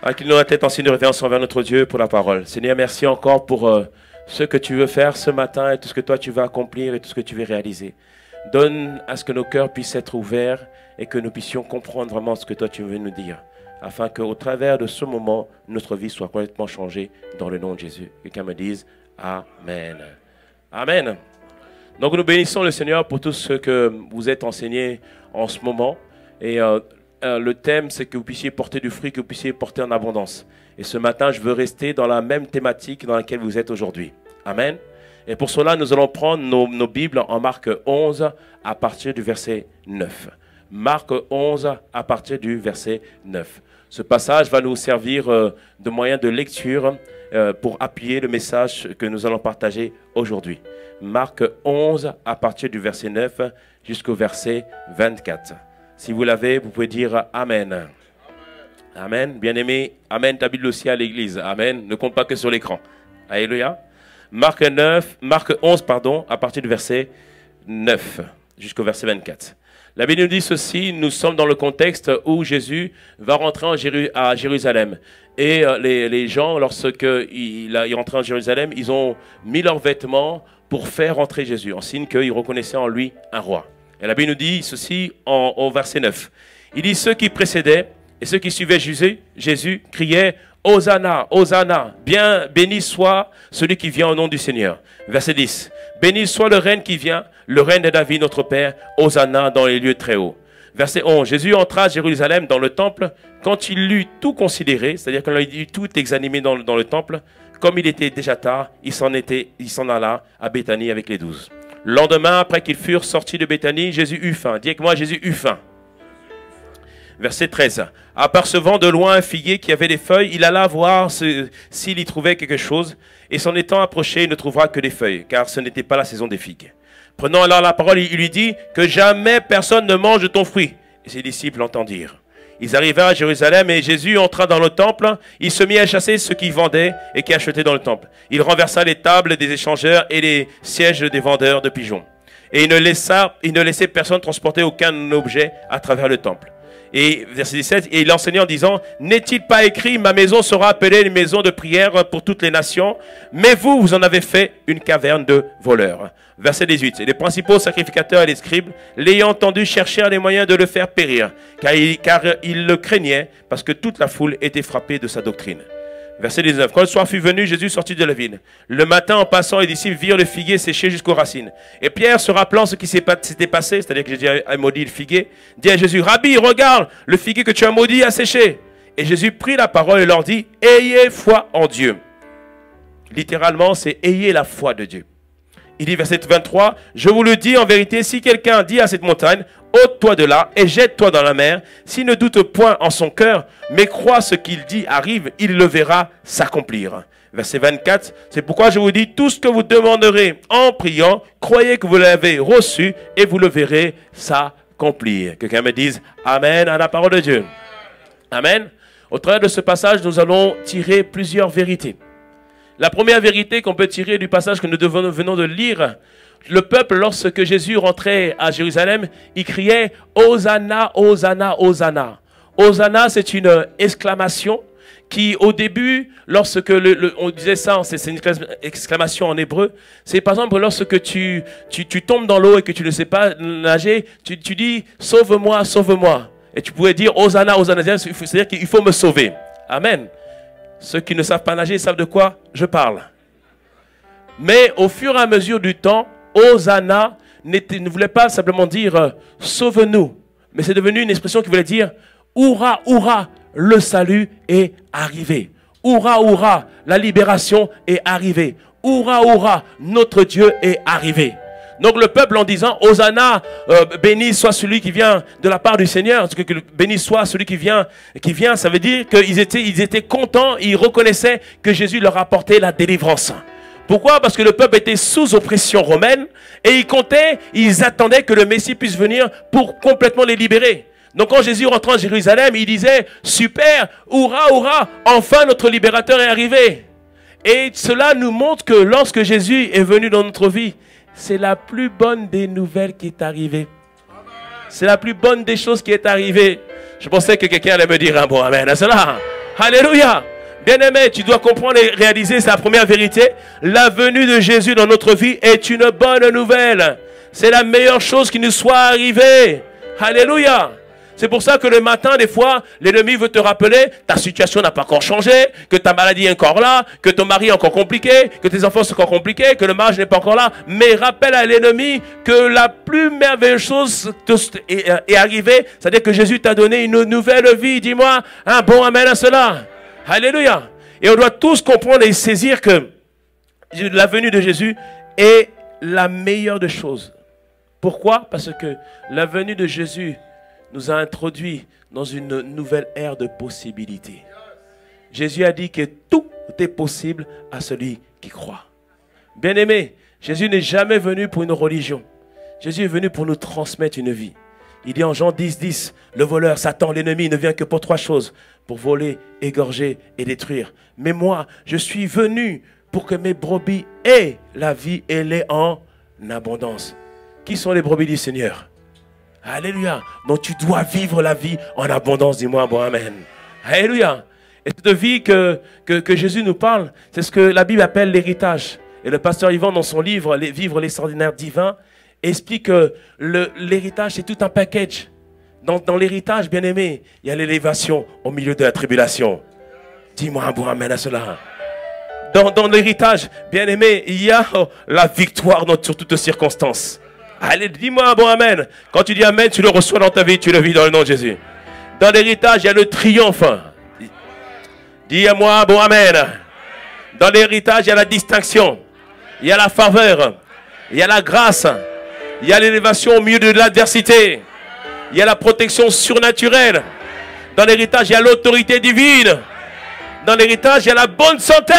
Inclinons la tête en signe de révérence envers notre Dieu pour la parole. Seigneur, merci encore pour ce que tu veux faire ce matin et tout ce que toi tu veux accomplir et tout ce que tu veux réaliser. Donne à ce que nos cœurs puissent être ouverts et que nous puissions comprendre vraiment ce que toi tu veux nous dire, afin qu'au travers de ce moment, notre vie soit complètement changée dans le nom de Jésus. Quelqu'un me dise Amen. Amen. Donc nous bénissons le Seigneur pour tout ce que vous êtes enseigné en ce moment. Et le thème, c'est que vous puissiez porter du fruit, que vous puissiez porter en abondance. Et ce matin, je veux rester dans la même thématique dans laquelle vous êtes aujourd'hui. Amen. Et pour cela, nous allons prendre nos Bibles en Marc 11 à partir du verset 9. Marc 11 à partir du verset 9. Ce passage va nous servir de moyen de lecture pour appuyer le message que nous allons partager aujourd'hui. Marc 11 à partir du verset 9 jusqu'au verset 24. Si vous l'avez, vous pouvez dire Amen. Amen. Amen. Bien-aimé, Amen, ta Bible aussi à l'église. Amen. Ne compte pas que sur l'écran. Alléluia. Marc 11, à partir du verset 9 jusqu'au verset 24. La Bible nous dit ceci, nous sommes dans le contexte où Jésus va rentrer à Jérusalem. Et les gens, lorsqu'il est rentré en Jérusalem, ils ont mis leurs vêtements pour faire rentrer Jésus, en signe qu'ils reconnaissaient en lui un roi. Et la Bible nous dit ceci au verset 9. Il dit, ceux qui précédaient et ceux qui suivaient Jésus criaient, Hosanna, Hosanna, bien béni soit celui qui vient au nom du Seigneur. Verset 10. Béni soit le règne qui vient, le règne de David notre Père, Hosanna dans les lieux très hauts. Verset 11. Jésus entra à Jérusalem dans le temple. Quand il eut tout considéré, c'est-à-dire quand il eut tout examiné dans le temple, comme il était déjà tard, il s'en alla à Béthanie avec les 12. Le lendemain, après qu'ils furent sortis de Béthanie, Jésus eut faim. Dis avec moi, Jésus eut faim. Verset 13. Apercevant de loin un figuier qui avait des feuilles, il alla voir s'il y trouvait quelque chose, et s'en étant approché, il ne trouvera que des feuilles, car ce n'était pas la saison des figues. Prenant alors la parole, il lui dit que jamais personne ne mange de ton fruit. Et ses disciples l'entendirent. Ils arrivèrent à Jérusalem et Jésus entra dans le temple. Il se mit à chasser ceux qui vendaient et qui achetaient dans le temple. Il renversa les tables des échangeurs et les sièges des vendeurs de pigeons. Et il ne laissait personne transporter aucun objet à travers le temple. Et verset 17, et il enseignait en disant, n'est-il pas écrit, ma maison sera appelée une maison de prière pour toutes les nations, mais vous en avez fait une caverne de voleurs. Verset 18, et les principaux sacrificateurs et les scribes, l'ayant entendu, cherchèrent les moyens de le faire périr, car ils le craignaient, parce que toute la foule était frappée de sa doctrine. Verset 19. Quand le soir fut venu, Jésus sortit de la ville. Le matin, en passant, les disciples virent le figuier séché jusqu'aux racines. Et Pierre, se rappelant ce qui s'était passé, c'est-à-dire que Jésus a maudit le figuier, dit à Jésus, Rabbi, regarde, le figuier que tu as maudit a séché. Et Jésus prit la parole et leur dit, ayez foi en Dieu. Littéralement, c'est ayez la foi de Dieu. Il dit, verset 23, je vous le dis en vérité, si quelqu'un dit à cette montagne, ôte-toi de là et jette-toi dans la mer, s'il ne doute point en son cœur, mais croit ce qu'il dit arrive, il le verra s'accomplir. Verset 24, c'est pourquoi je vous dis, tout ce que vous demanderez en priant, croyez que vous l'avez reçu et vous le verrez s'accomplir. Quelqu'un me dise Amen à la parole de Dieu. Amen. Au travers de ce passage, nous allons tirer plusieurs vérités. La première vérité qu'on peut tirer du passage que nous venons de lire, le peuple, lorsque Jésus rentrait à Jérusalem, il criait « Hosanna, Hosanna, Hosanna ». Hosanna, c'est une exclamation qui, au début, lorsque on disait ça, c'est une exclamation en hébreu, c'est par exemple lorsque tu tombes dans l'eau et que tu ne sais pas nager, tu dis « Sauve-moi, sauve-moi ». Et tu pouvais dire « Hosanna, Hosanna », c'est-à-dire qu'il faut me sauver. Amen. Ceux qui ne savent pas nager savent de quoi je parle. Mais au fur et à mesure du temps, Hosanna ne voulait pas simplement dire sauve-nous, mais c'est devenu une expression qui voulait dire Hourra, hourra, le salut est arrivé. Hourra, hourra, la libération est arrivée. Hourra, hourra, notre Dieu est arrivé. Donc le peuple en disant Hosanna, béni soit celui qui vient de la part du Seigneur, béni soit celui qui vient, ça veut dire qu'ils étaient contents, ils reconnaissaient que Jésus leur apportait la délivrance. Pourquoi? Parce que le peuple était sous oppression romaine et ils attendaient que le Messie puisse venir pour complètement les libérer. Donc quand Jésus rentrait en Jérusalem, il disait super, hourra, hourra, enfin notre libérateur est arrivé. Et cela nous montre que lorsque Jésus est venu dans notre vie, c'est la plus bonne des nouvelles qui est arrivée. C'est la plus bonne des choses qui est arrivée. Je pensais que quelqu'un allait me dire un bon amen à cela. Alléluia. Bien-aimé, tu dois comprendre et réaliser, c'est la première vérité. La venue de Jésus dans notre vie est une bonne nouvelle. C'est la meilleure chose qui nous soit arrivée. Alléluia. C'est pour ça que le matin, des fois, l'ennemi veut te rappeler, ta situation n'a pas encore changé, que ta maladie est encore là, que ton mari est encore compliqué, que tes enfants sont encore compliqués, que le mariage n'est pas encore là. Mais rappelle à l'ennemi que la plus merveilleuse chose est arrivée, c'est-à-dire que Jésus t'a donné une nouvelle vie. Dis-moi un bon amen à cela. Alléluia. Et on doit tous comprendre et saisir que la venue de Jésus est la meilleure des choses. Pourquoi? Parce que la venue de Jésus nous a introduits dans une nouvelle ère de possibilités. Jésus a dit que tout est possible à celui qui croit. Bien-aimé, Jésus n'est jamais venu pour une religion. Jésus est venu pour nous transmettre une vie. Il dit en Jean 10, 10, le voleur, Satan, l'ennemi, ne vient que pour 3 choses. Pour voler, égorger et détruire. Mais moi, je suis venu pour que mes brebis aient la vie et l'aient en abondance. Qui sont les brebis du Seigneur? Alléluia. Donc tu dois vivre la vie en abondance. Dis-moi bon amen. Alléluia. Et cette vie que Jésus nous parle, c'est ce que la Bible appelle l'héritage. Et le pasteur Yvan, dans son livre, Vivre l'extraordinaire divin, explique que l'héritage, c'est tout un package. Dans l'héritage, bien-aimé, il y a l'élévation au milieu de la tribulation. Dis-moi un bon amen à cela. Dans l'héritage, bien-aimé, il y a la victoire sur toutes circonstances. Allez, dis-moi un bon amen. Quand tu dis amen, tu le reçois dans ta vie, tu le vis dans le nom de Jésus. Dans l'héritage, il y a le triomphe. Dis-moi un bon amen. Dans l'héritage, il y a la distinction. Il y a la faveur. Il y a la grâce. Il y a l'élévation au milieu de l'adversité. Il y a la protection surnaturelle. Dans l'héritage, il y a l'autorité divine. Dans l'héritage, il y a la bonne santé.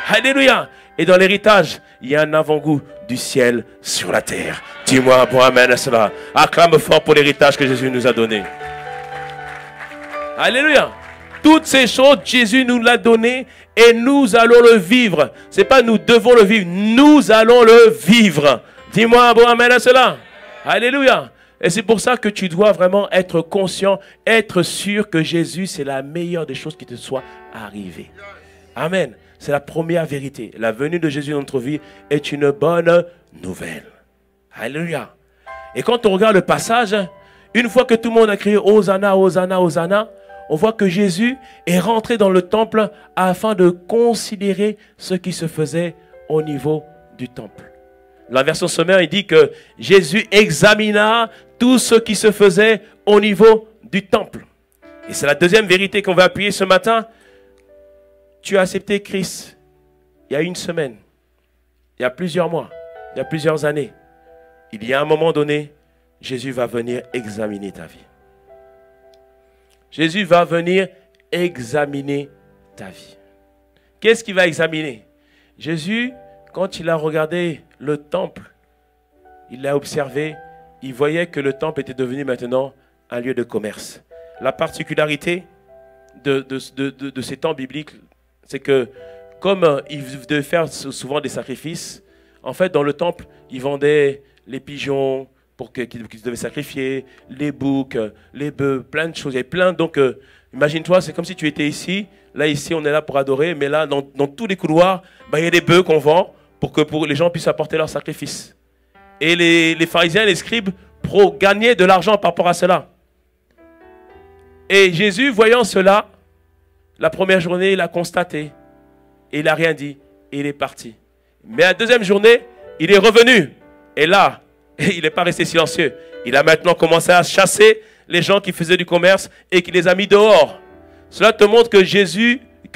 Alléluia. Et dans l'héritage, il y a un avant-goût du ciel sur la terre. Dis-moi un bon amen à cela. Acclame fort pour l'héritage que Jésus nous a donné. Alléluia. Toutes ces choses, Jésus nous l'a donné et nous allons le vivre. Ce n'est pas nous devons le vivre, nous allons le vivre. Dis-moi un bon amen à cela. Alléluia. Et c'est pour ça que tu dois vraiment être conscient, être sûr que Jésus, c'est la meilleure des choses qui te soit arrivée. Amen. C'est la première vérité. La venue de Jésus dans notre vie est une bonne nouvelle. Alléluia. Et quand on regarde le passage, une fois que tout le monde a crié Hosanna, Hosanna, Hosanna, on voit que Jésus est rentré dans le temple afin de considérer ce qui se faisait au niveau du temple. La version sommaire, il dit que Jésus examina tout ce qui se faisait au niveau du temple. Et c'est la deuxième vérité qu'on va appuyer ce matin. Tu as accepté Christ il y a une semaine, il y a plusieurs mois, il y a plusieurs années. Il y a un moment donné, Jésus va venir examiner ta vie. Jésus va venir examiner ta vie. Qu'est-ce qu'il va examiner? Jésus, quand il a regardé le temple, il l'a observé, il voyait que le temple était devenu maintenant un lieu de commerce. La particularité de ces temps bibliques, c'est que comme ils devaient faire souvent des sacrifices, en fait dans le temple, ils vendaient les pigeons qu'ils devaient sacrifier, les boucs, les bœufs, plein de choses. Il y avait plein, donc imagine-toi, c'est comme si tu étais ici, là ici on est là pour adorer, mais là dans tous les couloirs, il y a des bœufs qu'on vend pour que les gens puissent apporter leur sacrifice. Et les pharisiens et les scribes gagnaient de l'argent par rapport à cela. Et Jésus, voyant cela, la première journée, il a constaté. Et il n'a rien dit. Et il est parti. Mais la deuxième journée, il est revenu. Et là, il n'est pas resté silencieux. Il a maintenant commencé à chasser les gens qui faisaient du commerce et qui les a mis dehors. Cela te montre que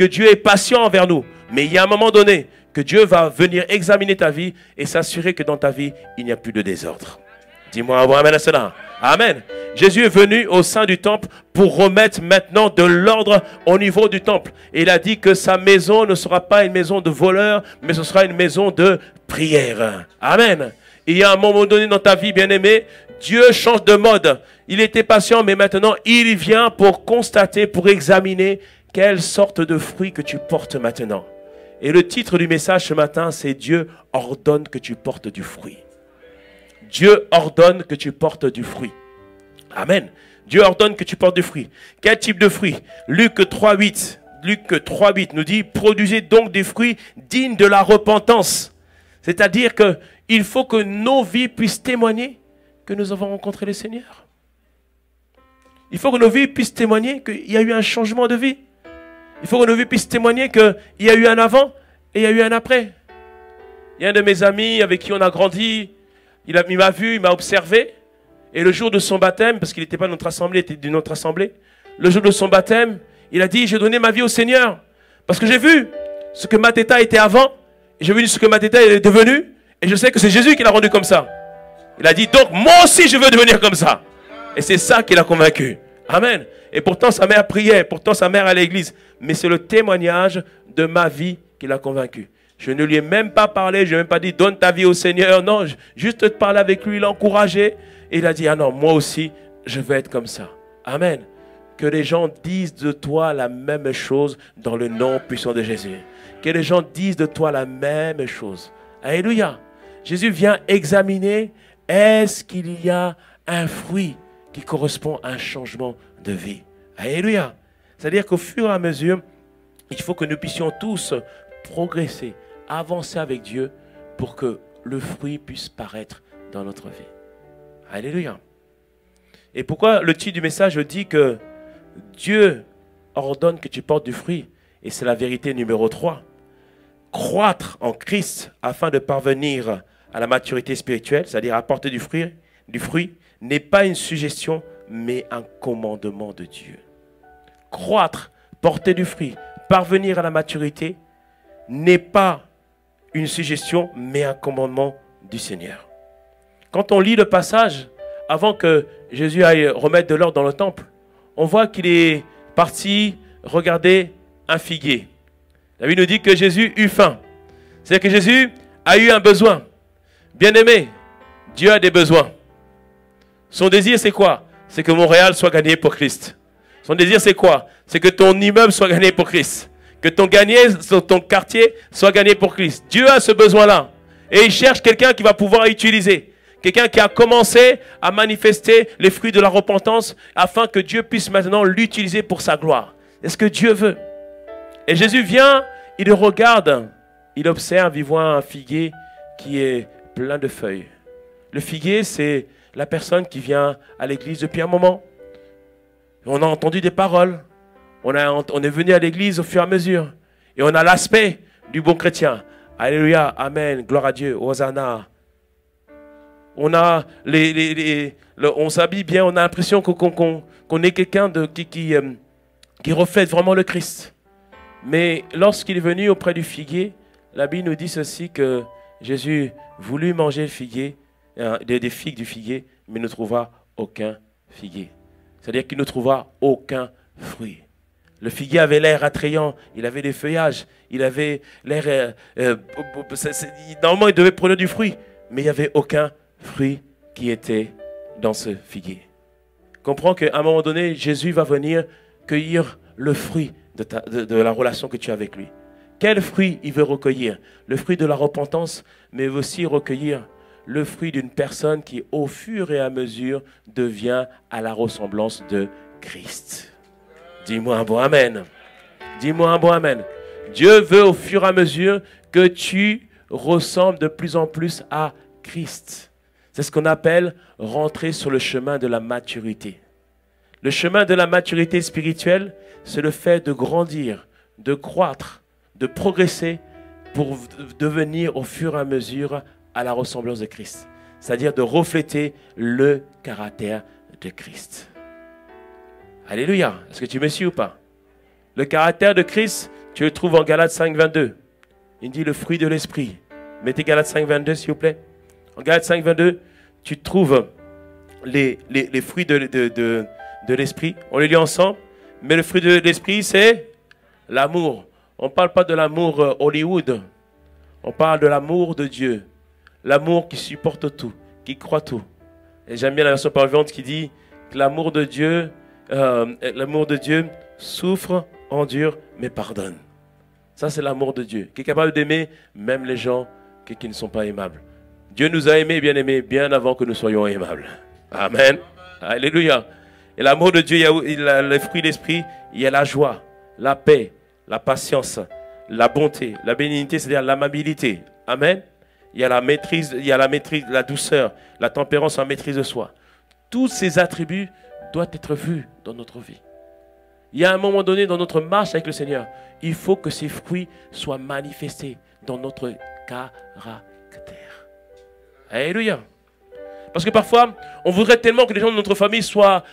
Dieu est patient envers nous. Mais il y a un moment donné que Dieu va venir examiner ta vie et s'assurer que dans ta vie, il n'y a plus de désordre. Dis-moi un bon amen à cela. Amen. Jésus est venu au sein du temple pour remettre maintenant de l'ordre au niveau du temple. Et il a dit que sa maison ne sera pas une maison de voleurs, mais ce sera une maison de prière. Amen. Il y a un moment donné dans ta vie, bien-aimé, Dieu change de mode. Il était patient, mais maintenant, il vient pour constater, pour examiner quelle sorte de fruits que tu portes maintenant. Et le titre du message ce matin, c'est « Dieu ordonne que tu portes du fruit ». Dieu ordonne que tu portes du fruit. Amen. Dieu ordonne que tu portes du fruit. Quel type de fruit? Luc 3, 8. Luc 3,8 nous dit, produisez donc des fruits dignes de la repentance. C'est-à-dire qu'il faut que nos vies puissent témoigner que nous avons rencontré le Seigneur. Il faut que nos vies puissent témoigner qu'il y a eu un changement de vie. Il faut que nos vies puissent témoigner qu'il y a eu un avant et il y a eu un après. Il y a un de mes amis avec qui on a grandi, il m'a vu, il m'a observé. Et le jour de son baptême, parce qu'il n'était pas de notre assemblée, il était d'une autre assemblée. Le jour de son baptême, il a dit, j'ai donné ma vie au Seigneur. Parce que j'ai vu ce que Mateta était avant. Et j'ai vu ce que Mateta est devenu. Et je sais que c'est Jésus qui l'a rendu comme ça. Il a dit, donc moi aussi je veux devenir comme ça. Et c'est ça qui l'a convaincu. Amen. Et pourtant sa mère priait, pourtant sa mère allait à l'église. Mais c'est le témoignage de ma vie qui l'a convaincu. Je ne lui ai même pas parlé, je ne lui ai même pas dit, donne ta vie au Seigneur. Non, juste parler avec lui, l'encourager. Et il a dit, ah non, moi aussi, je veux être comme ça. Amen. Que les gens disent de toi la même chose dans le nom puissant de Jésus. Que les gens disent de toi la même chose. Alléluia. Jésus vient examiner, est-ce qu'il y a un fruit qui correspond à un changement de vie. Alléluia. C'est-à-dire qu'au fur et à mesure, il faut que nous puissions tous progresser, avancer avec Dieu pour que le fruit puisse paraître dans notre vie. Alléluia. Et pourquoi le titre du message dit que Dieu ordonne que tu portes du fruit, et c'est la vérité numéro 3. Croître en Christ afin de parvenir à la maturité spirituelle, c'est-à-dire apporter du fruit, n'est pas une suggestion, mais un commandement de Dieu. Croître, porter du fruit, parvenir à la maturité, n'est pas une suggestion, mais un commandement du Seigneur. Quand on lit le passage, avant que Jésus aille remettre de l'ordre dans le temple, on voit qu'il est parti regarder un figuier. La Bible nous dit que Jésus eut faim. C'est-à-dire que Jésus a eu un besoin. Bien-aimé, Dieu a des besoins. Son désir, c'est quoi? C'est que Montréal soit gagné pour Christ. Son désir, c'est quoi? C'est que ton immeuble soit gagné pour Christ. Que ton quartier soit gagné pour Christ. Dieu a ce besoin-là. Et il cherche quelqu'un qui va pouvoir utiliser. Quelqu'un qui a commencé à manifester les fruits de la repentance afin que Dieu puisse maintenant l'utiliser pour sa gloire. C'est ce que Dieu veut. Et Jésus vient, il regarde, il observe, il voit un figuier qui est plein de feuilles. Le figuier, c'est la personne qui vient à l'église depuis un moment. On a entendu des paroles. On est venu à l'église au fur et à mesure. Et on a l'aspect du bon chrétien. Alléluia, Amen, gloire à Dieu, Hosanna. On a on s'habille bien, on a l'impression qu'on est quelqu'un qui reflète vraiment le Christ. Mais lorsqu'il est venu auprès du figuier, la Bible nous dit ceci, que Jésus voulut manger le figuier, des figues du figuier, mais ne trouva aucun figuier. C'est-à-dire qu'il ne trouva aucun fruit. Le figuier avait l'air attrayant, il avait des feuillages, il avait l'air... normalement, il devait produire du fruit, mais il n'y avait aucun fruit qui était dans ce figuier. Comprends qu'à un moment donné, Jésus va venir cueillir le fruit de la relation que tu as avec lui. Quel fruit il veut recueillir? Le fruit de la repentance, mais aussi recueillir le fruit d'une personne qui, au fur et à mesure, devient à la ressemblance de Christ. Dis-moi un bon amen. Dis-moi un bon amen. Dieu veut au fur et à mesure que tu ressembles de plus en plus à Christ. C'est ce qu'on appelle rentrer sur le chemin de la maturité. Le chemin de la maturité spirituelle, c'est le fait de grandir, de croître, de progresser pour devenir au fur et à mesure à la ressemblance de Christ. C'est-à-dire de refléter le caractère de Christ. Alléluia. Est-ce que tu me suis ou pas? Le caractère de Christ, tu le trouves en Galates 5, 22. Il dit le fruit de l'esprit. Mettez Galates 5, 22 s'il vous plaît. En Galates 5, 22, tu trouves les fruits de l'esprit. On les lit ensemble. Mais le fruit de l'esprit, c'est l'amour. On ne parle pas de l'amour Hollywood. On parle de l'amour de Dieu. L'amour qui supporte tout, qui croit tout. Et j'aime bien la version parole vivante qui dit que l'amour de Dieu souffre, endure, mais pardonne. Ça, c'est l'amour de Dieu, qui est capable d'aimer même les gens qui ne sont pas aimables. Dieu nous a aimés, bien avant que nous soyons aimables. Amen. Alléluia. Et l'amour de Dieu, il y a le fruit de l'esprit, il y a la joie, la paix, la patience, la bonté, la bénignité, c'est-à-dire l'amabilité. Amen. Il y a la maîtrise, la douceur, la tempérance en maîtrise de soi. Tous ces attributs doivent être vus dans notre vie. Il y a un moment donné dans notre marche avec le Seigneur, il faut que ces fruits soient manifestés dans notre caractère. Alléluia. Parce que parfois, on voudrait tellement que les gens de notre famille soient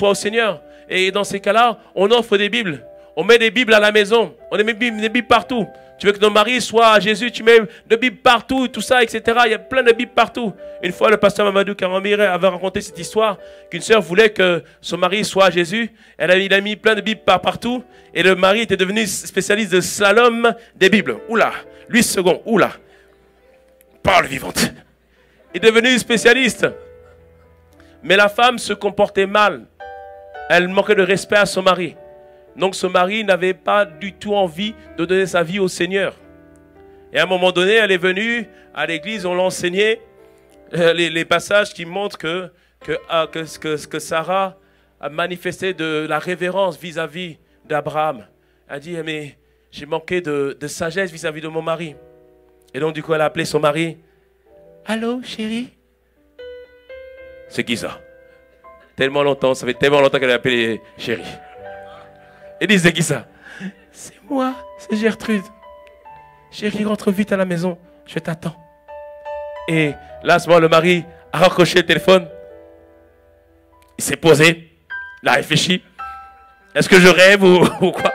au Seigneur. Et dans ces cas-là, on offre des Bibles. On met des Bibles à la maison. On met des Bibles partout. Tu veux que ton mari soit à Jésus, tu mets des Bibles partout, tout ça, etc. Il y a plein de Bibles partout. Une fois, le pasteur Mamadou Karamir avait raconté cette histoire qu'une sœur voulait que son mari soit à Jésus. Il a mis plein de Bibles partout. Et le mari était devenu spécialiste de slalom des Bibles. Oula, 8 secondes, oula. Parole vivante. Il est devenu spécialiste. Mais la femme se comportait mal. Elle manquait de respect à son mari. Donc son mari n'avait pas du tout envie de donner sa vie au Seigneur. Et à un moment donné, elle est venue à l'église, on l'a enseigné les passages qui montrent que Sarah a manifesté de la révérence vis-à-vis d'Abraham. Elle a dit, mais j'ai manqué de sagesse vis-à-vis de mon mari. Et donc du coup, elle a appelé son mari. Allô, chérie? C'est qui ça? Tellement longtemps, ça fait tellement longtemps qu'elle a appelé chérie. Elle dit, c'est qui ça? C'est moi, c'est Gertrude. Chérie, rentre vite à la maison, je t'attends. Et là, à ce moment, le mari a raccroché le téléphone. Il s'est posé, il a réfléchi. Est-ce que je rêve ou quoi?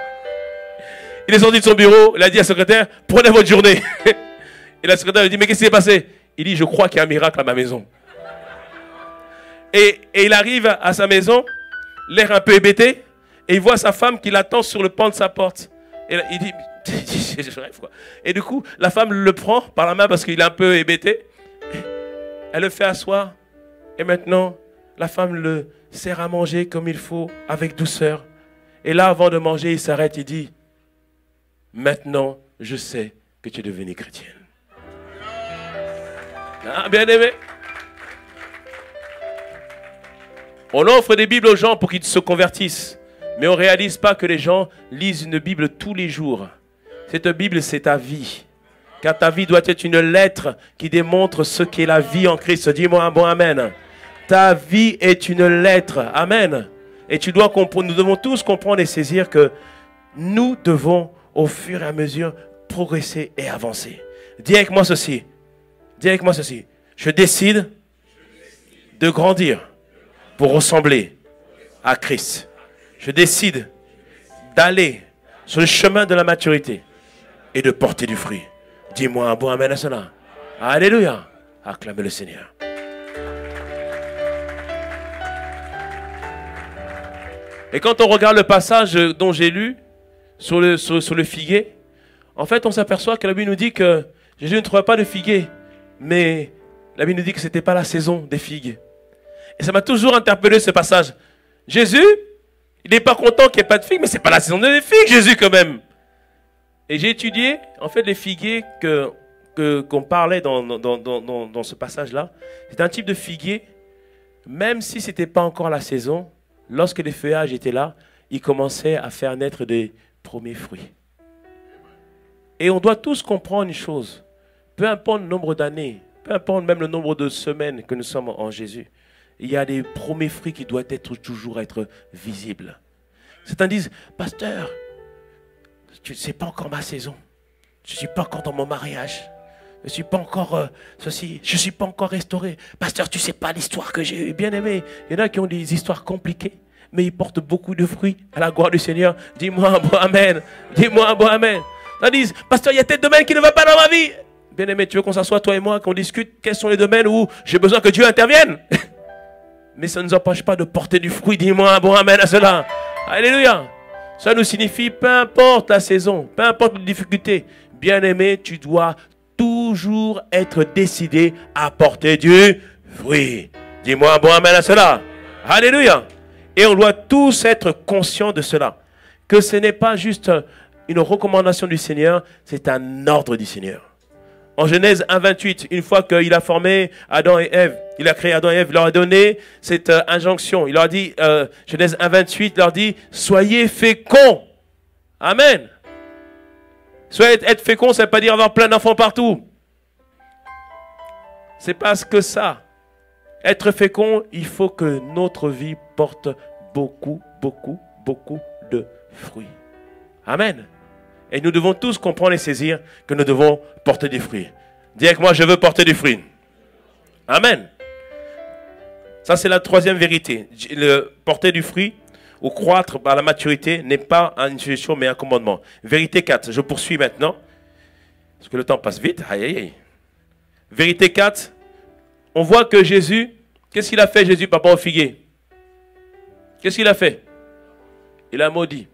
Il est sorti de son bureau, il a dit à la secrétaire, prenez votre journée. Et la secrétaire lui dit, mais qu'est-ce qui s'est passé? Il dit, je crois qu'il y a un miracle à ma maison. Et il arrive à sa maison, l'air un peu hébété, et il voit sa femme qui l'attend sur le pan de sa porte. Et il dit, je rêve quoi. Et du coup, la femme le prend par la main parce qu'il est un peu hébété. Elle le fait asseoir. Et maintenant, la femme le sert à manger comme il faut, avec douceur. Et là, avant de manger, il s'arrête, il dit, maintenant, je sais que tu es devenue chrétienne. Ah, bien aimé. On offre des Bibles aux gens pour qu'ils se convertissent. Mais on ne réalise pas que les gens lisent une Bible tous les jours. Cette Bible, c'est ta vie. Car ta vie doit être une lettre qui démontre ce qu'est la vie en Christ. Dis-moi un bon amen. Ta vie est une lettre. Amen. Et tu dois comprendre, nous devons tous comprendre et saisir que nous devons, au fur et à mesure, progresser et avancer. Dis avec moi ceci. Dis avec moi ceci. Je décide de grandir pour ressembler à Christ. Je décide d'aller sur le chemin de la maturité et de porter du fruit. Dis-moi un bon amen à cela. Alléluia. Acclamez le Seigneur. Et quand on regarde le passage dont j'ai lu sur le figuier, en fait, on s'aperçoit que la Bible nous dit que Jésus ne trouvait pas de figuier, mais la Bible nous dit que ce n'était pas la saison des figues. Et ça m'a toujours interpellé ce passage. Jésus, il n'est pas content qu'il n'y ait pas de figues, mais ce n'est pas la saison des figues, Jésus, quand même. Et j'ai étudié, en fait, les figuiers qu'on parlait dans ce passage-là. C'est un type de figuier, même si ce n'était pas encore la saison, lorsque les feuillages étaient là, ils commençaient à faire naître des premiers fruits. Et on doit tous comprendre une chose. Peu importe le nombre d'années, peu importe même le nombre de semaines que nous sommes en Jésus, il y a des premiers fruits qui doivent toujours être visibles. Certains disent, pasteur, ce n'est pas encore ma saison. Je ne suis pas encore dans mon mariage. Je ne suis pas encore ceci. Je ne suis pas encore restauré. Pasteur, tu ne sais pas l'histoire que j'ai eue. Bien aimé, il y en a qui ont des histoires compliquées, mais ils portent beaucoup de fruits à la gloire du Seigneur. Dis-moi un bon amen. Dis-moi un bon amen. Ils disent, pasteur, il y a tel domaine qui ne va pas dans ma vie. Bien aimé, tu veux qu'on s'assoie, toi et moi, qu'on discute quels sont les domaines où j'ai besoin que Dieu intervienne. Mais ça ne nous empêche pas de porter du fruit. Dis-moi un bon amen à cela. Alléluia. Ça nous signifie, peu importe la saison, peu importe les difficultés, bien aimé, tu dois toujours être décidé à porter du fruit. Dis-moi un bon amen à cela. Alléluia. Et on doit tous être conscients de cela. Que ce n'est pas juste une recommandation du Seigneur, c'est un ordre du Seigneur. En Genèse 1,28, une fois qu'il a formé Adam et Ève, il a créé Adam et Ève, il leur a donné cette injonction. Il leur a dit, Genèse 1,28, il leur dit, soyez féconds. Amen. Soit être fécond, ça ne veut pas dire avoir plein d'enfants partout. C'est parce que ça. Être fécond, il faut que notre vie porte beaucoup, beaucoup, beaucoup de fruits. Amen. Et nous devons tous comprendre et saisir que nous devons porter des fruits. Dis avec moi, je veux porter des fruits. Amen. Ça, c'est la troisième vérité. Porter du fruit ou croître par la maturité n'est pas une suggestion, mais un commandement. Vérité 4, je poursuis maintenant. Parce que le temps passe vite. Aïe, aïe, aïe. Vérité 4, on voit que Jésus, qu'est-ce qu'il a fait Jésus par rapport au figuier? Qu'est-ce qu'il a fait? Il a maudit.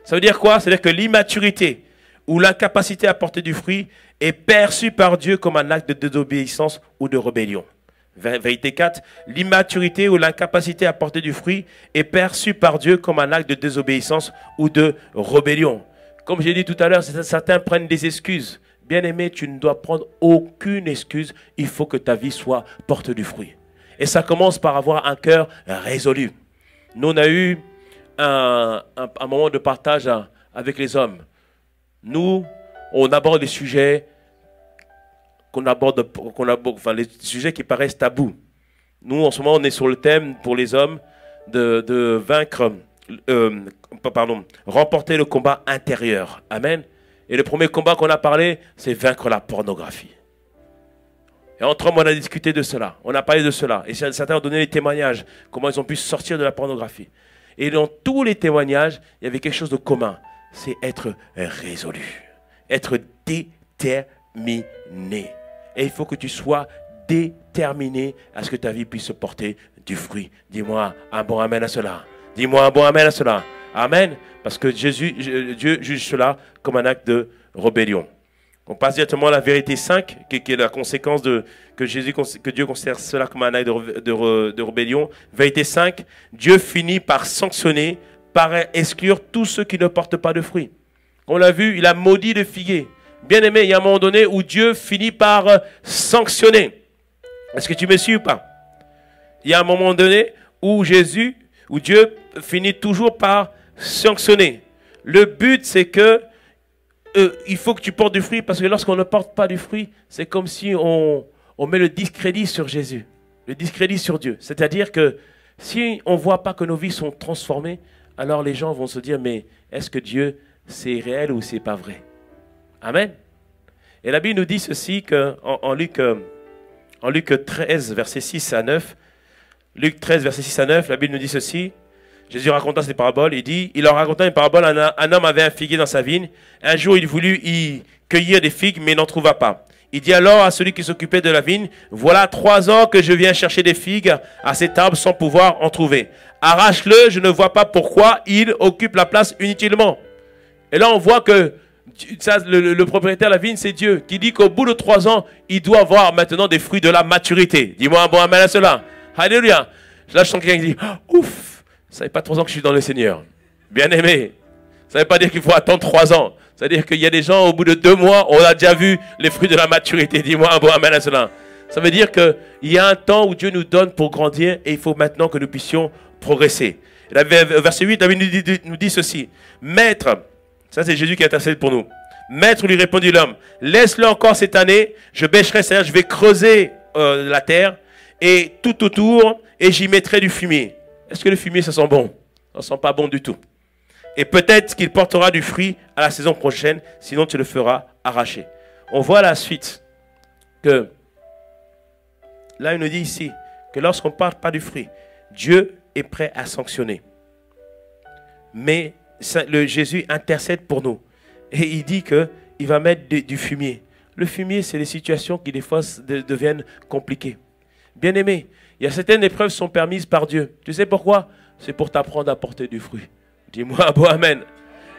Ça veut dire quoi? C'est-à-dire que l'immaturité ou l'incapacité à porter du fruit est perçue par Dieu comme un acte de désobéissance ou de rébellion. Vérité 4, l'immaturité ou l'incapacité à porter du fruit est perçue par Dieu comme un acte de désobéissance ou de rébellion. Comme j'ai dit tout à l'heure, certains prennent des excuses. Bien-aimé, tu ne dois prendre aucune excuse. Il faut que ta vie soit porte du fruit. Et ça commence par avoir un cœur résolu. Nous, on a eu un moment de partage avec les hommes. Nous, on aborde des sujets enfin, les sujets qui paraissent tabous. Nous, en ce moment, on est sur le thème pour les hommes de remporter le combat intérieur. Amen. Et le premier combat qu'on a parlé, c'est vaincre la pornographie. Et entre hommes, on a discuté de cela. On a parlé de cela. Et certains ont donné des témoignages, comment ils ont pu sortir de la pornographie. Et dans tous les témoignages, il y avait quelque chose de commun. C'est être résolu. Être déterminé. Et il faut que tu sois déterminé à ce que ta vie puisse porter du fruit. Dis-moi un bon amen à cela. Dis-moi un bon amen à cela. Amen. Parce que Dieu juge cela comme un acte de rébellion. On passe directement à la vérité 5, qui est la conséquence que Dieu considère cela comme un acte de rébellion. Vérité 5, Dieu finit par sanctionner, par exclure tous ceux qui ne portent pas de fruits. On l'a vu, il a maudit le figuier. Bien aimé, il y a un moment donné où Dieu finit par sanctionner. Est-ce que tu me suis ou pas? Il y a un moment donné où Dieu finit toujours par sanctionner. Le but, c'est que il faut que tu portes du fruit, parce que lorsqu'on ne porte pas du fruit, c'est comme si on met le discrédit sur Jésus, le discrédit sur Dieu. C'est-à-dire que si on ne voit pas que nos vies sont transformées, alors les gens vont se dire, mais est-ce que Dieu, c'est réel ou c'est pas vrai? Amen. Et la Bible nous dit ceci en Luc 13, versets 6 à 9. Luc 13, versets 6 à 9, la Bible nous dit ceci. Jésus raconta ces paraboles. Il leur raconta une parabole. Un homme avait un figuier dans sa vigne. Un jour, il voulut y cueillir des figues, mais n'en trouva pas. Il dit alors à celui qui s'occupait de la vigne, voilà 3 ans que je viens chercher des figues à cet arbre sans pouvoir en trouver. Arrache-le, je ne vois pas pourquoi il occupe la place inutilement. Et là, on voit que le propriétaire de la vigne, c'est Dieu, qui dit qu'au bout de 3 ans, il doit avoir maintenant des fruits de la maturité. Dis-moi un bon amen à cela. Alléluia. Là, je sens quelqu'un qui dit, ouf, ça fait pas 3 ans que je suis dans le Seigneur. Bien aimé. Ça ne veut pas dire qu'il faut attendre 3 ans. C'est-à-dire qu'il y a des gens, au bout de 2 mois, on a déjà vu les fruits de la maturité. Dis-moi un bon amen à cela. Ça veut dire qu'il y a un temps où Dieu nous donne pour grandir et il faut maintenant que nous puissions progresser. Verset 8, David nous dit ceci. Maître, ça c'est Jésus qui intercède pour nous. Maître, lui répondit l'homme, laisse-le encore cette année, je bêcherai, c'est-à-dire je vais creuser la terre et tout autour et j'y mettrai du fumier. Est-ce que le fumier, ça sent bon? Ça ne sent pas bon du tout. Et peut-être qu'il portera du fruit à la saison prochaine, sinon tu le feras arracher. On voit la suite que, là il nous dit ici, que lorsqu'on ne porte pas du fruit, Dieu est prêt à sanctionner. Mais Jésus intercède pour nous. Et il dit qu'il va mettre du fumier. Le fumier, c'est les situations qui des fois deviennent compliquées. Bien aimé, il y a certaines épreuves qui sont permises par Dieu. Tu sais pourquoi? C'est pour t'apprendre à porter du fruit. Dis-moi un bon amen.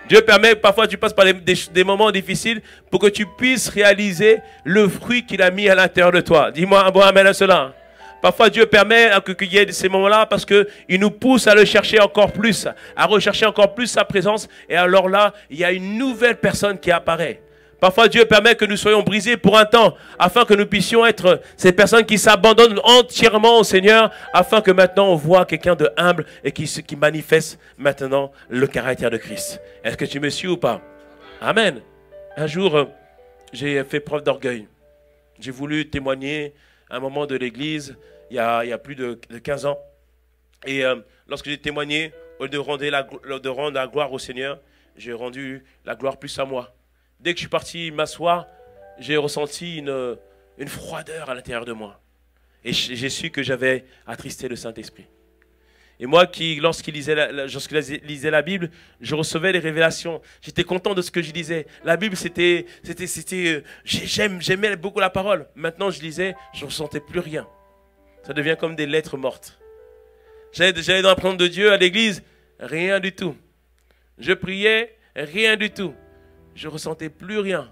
Dieu permet, parfois tu passes par des moments difficiles pour que tu puisses réaliser le fruit qu'il a mis à l'intérieur de toi. Dis-moi un bon amen à cela. Parfois Dieu permet qu'il y ait ces moments-là parce qu'il nous pousse à le chercher encore plus, à rechercher encore plus sa présence. Et alors là, il y a une nouvelle personne qui apparaît. Parfois, Dieu permet que nous soyons brisés pour un temps, afin que nous puissions être ces personnes qui s'abandonnent entièrement au Seigneur, afin que maintenant on voit quelqu'un de humble et qui manifeste maintenant le caractère de Christ. Est-ce que tu me suis ou pas? Amen. Un jour, j'ai fait preuve d'orgueil. J'ai voulu témoigner à un moment de l'église, il y a plus de 15 ans. Et lorsque j'ai témoigné, au lieu de rendre la gloire au Seigneur, j'ai rendu la gloire plus à moi. Dès que je suis parti m'asseoir, j'ai ressenti une froideur à l'intérieur de moi. Et j'ai su que j'avais attristé le Saint-Esprit. Et moi, lorsqu'il lisait la Bible, je recevais les révélations. J'étais content de ce que je lisais. La Bible, j'aimais beaucoup la parole. Maintenant, je lisais, je ne ressentais plus rien. Ça devient comme des lettres mortes. J'allais dans la présence de Dieu à l'église, rien du tout. Je priais, rien du tout. Je ne ressentais plus rien.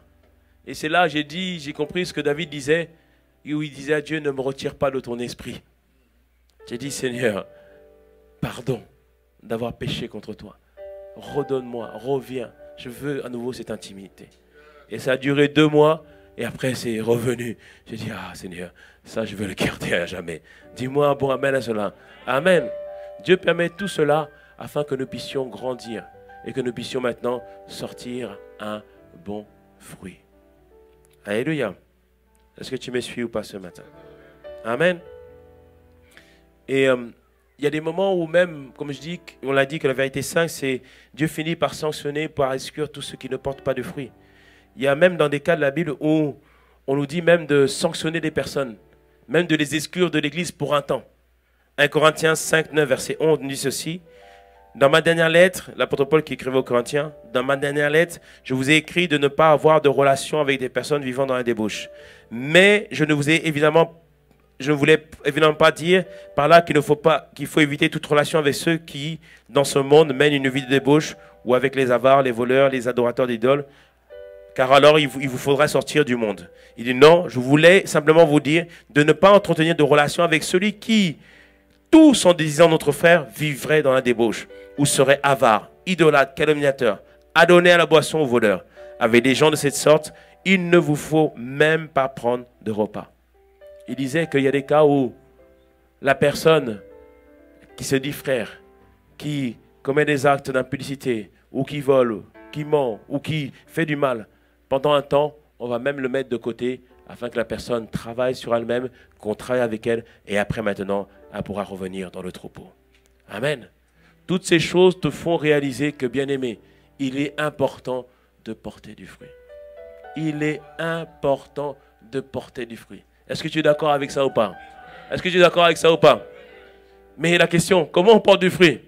Et c'est là, j'ai compris ce que David disait, où il disait à Dieu, ne me retire pas de ton esprit. J'ai dit, Seigneur, pardon d'avoir péché contre toi. Redonne-moi, reviens. Je veux à nouveau cette intimité. Et ça a duré 2 mois, et après c'est revenu. J'ai dit, ah Seigneur, ça je veux le garder à jamais. Dis-moi un bon amen à cela. Amen. Dieu permet tout cela afin que nous puissions grandir et que nous puissions maintenant sortir un bon fruit. Alléluia. Est-ce que tu me suis ou pas ce matin? Amen. Et il y a des moments où même, comme je dis, on l'a dit que la vérité sainte, c'est Dieu finit par sanctionner, par exclure tous ceux qui ne portent pas de fruits. Il y a même dans des cas de la Bible où on nous dit même de sanctionner des personnes, même de les exclure de l'église pour un temps. 1 Corinthiens 5, 9, verset 11 nous dit ceci. Dans ma dernière lettre, l'apôtre Paul qui écrivait aux Corinthiens, dans ma dernière lettre, je vous ai écrit de ne pas avoir de relation avec des personnes vivant dans la débauche. Mais je ne voulais évidemment pas dire par là qu'il faut éviter toute relation avec ceux qui, dans ce monde, mènent une vie de débauche, ou avec les avares, les voleurs, les adorateurs d'idoles, car alors il vous faudra sortir du monde. Il dit non, je voulais simplement vous dire de ne pas entretenir de relation avec celui qui, tous en disant notre frère, vivrait dans la débauche, ou serait avare, idolâtre, calomniateur, adonné à la boisson aux voleurs. Avec des gens de cette sorte, il ne vous faut même pas prendre de repas. Il disait qu'il y a des cas où la personne qui se dit frère, qui commet des actes d'impudicité, ou qui vole, qui ment, ou qui fait du mal, pendant un temps, on va même le mettre de côté afin que la personne travaille sur elle-même, qu'on travaille avec elle, et après maintenant, elle pourra revenir dans le troupeau. Amen. Toutes ces choses te font réaliser que, bien-aimé, il est important de porter du fruit. Il est important de porter du fruit. Est-ce que tu es d'accord avec ça ou pas? Est-ce que tu es d'accord avec ça ou pas? Mais la question, comment on porte du fruit?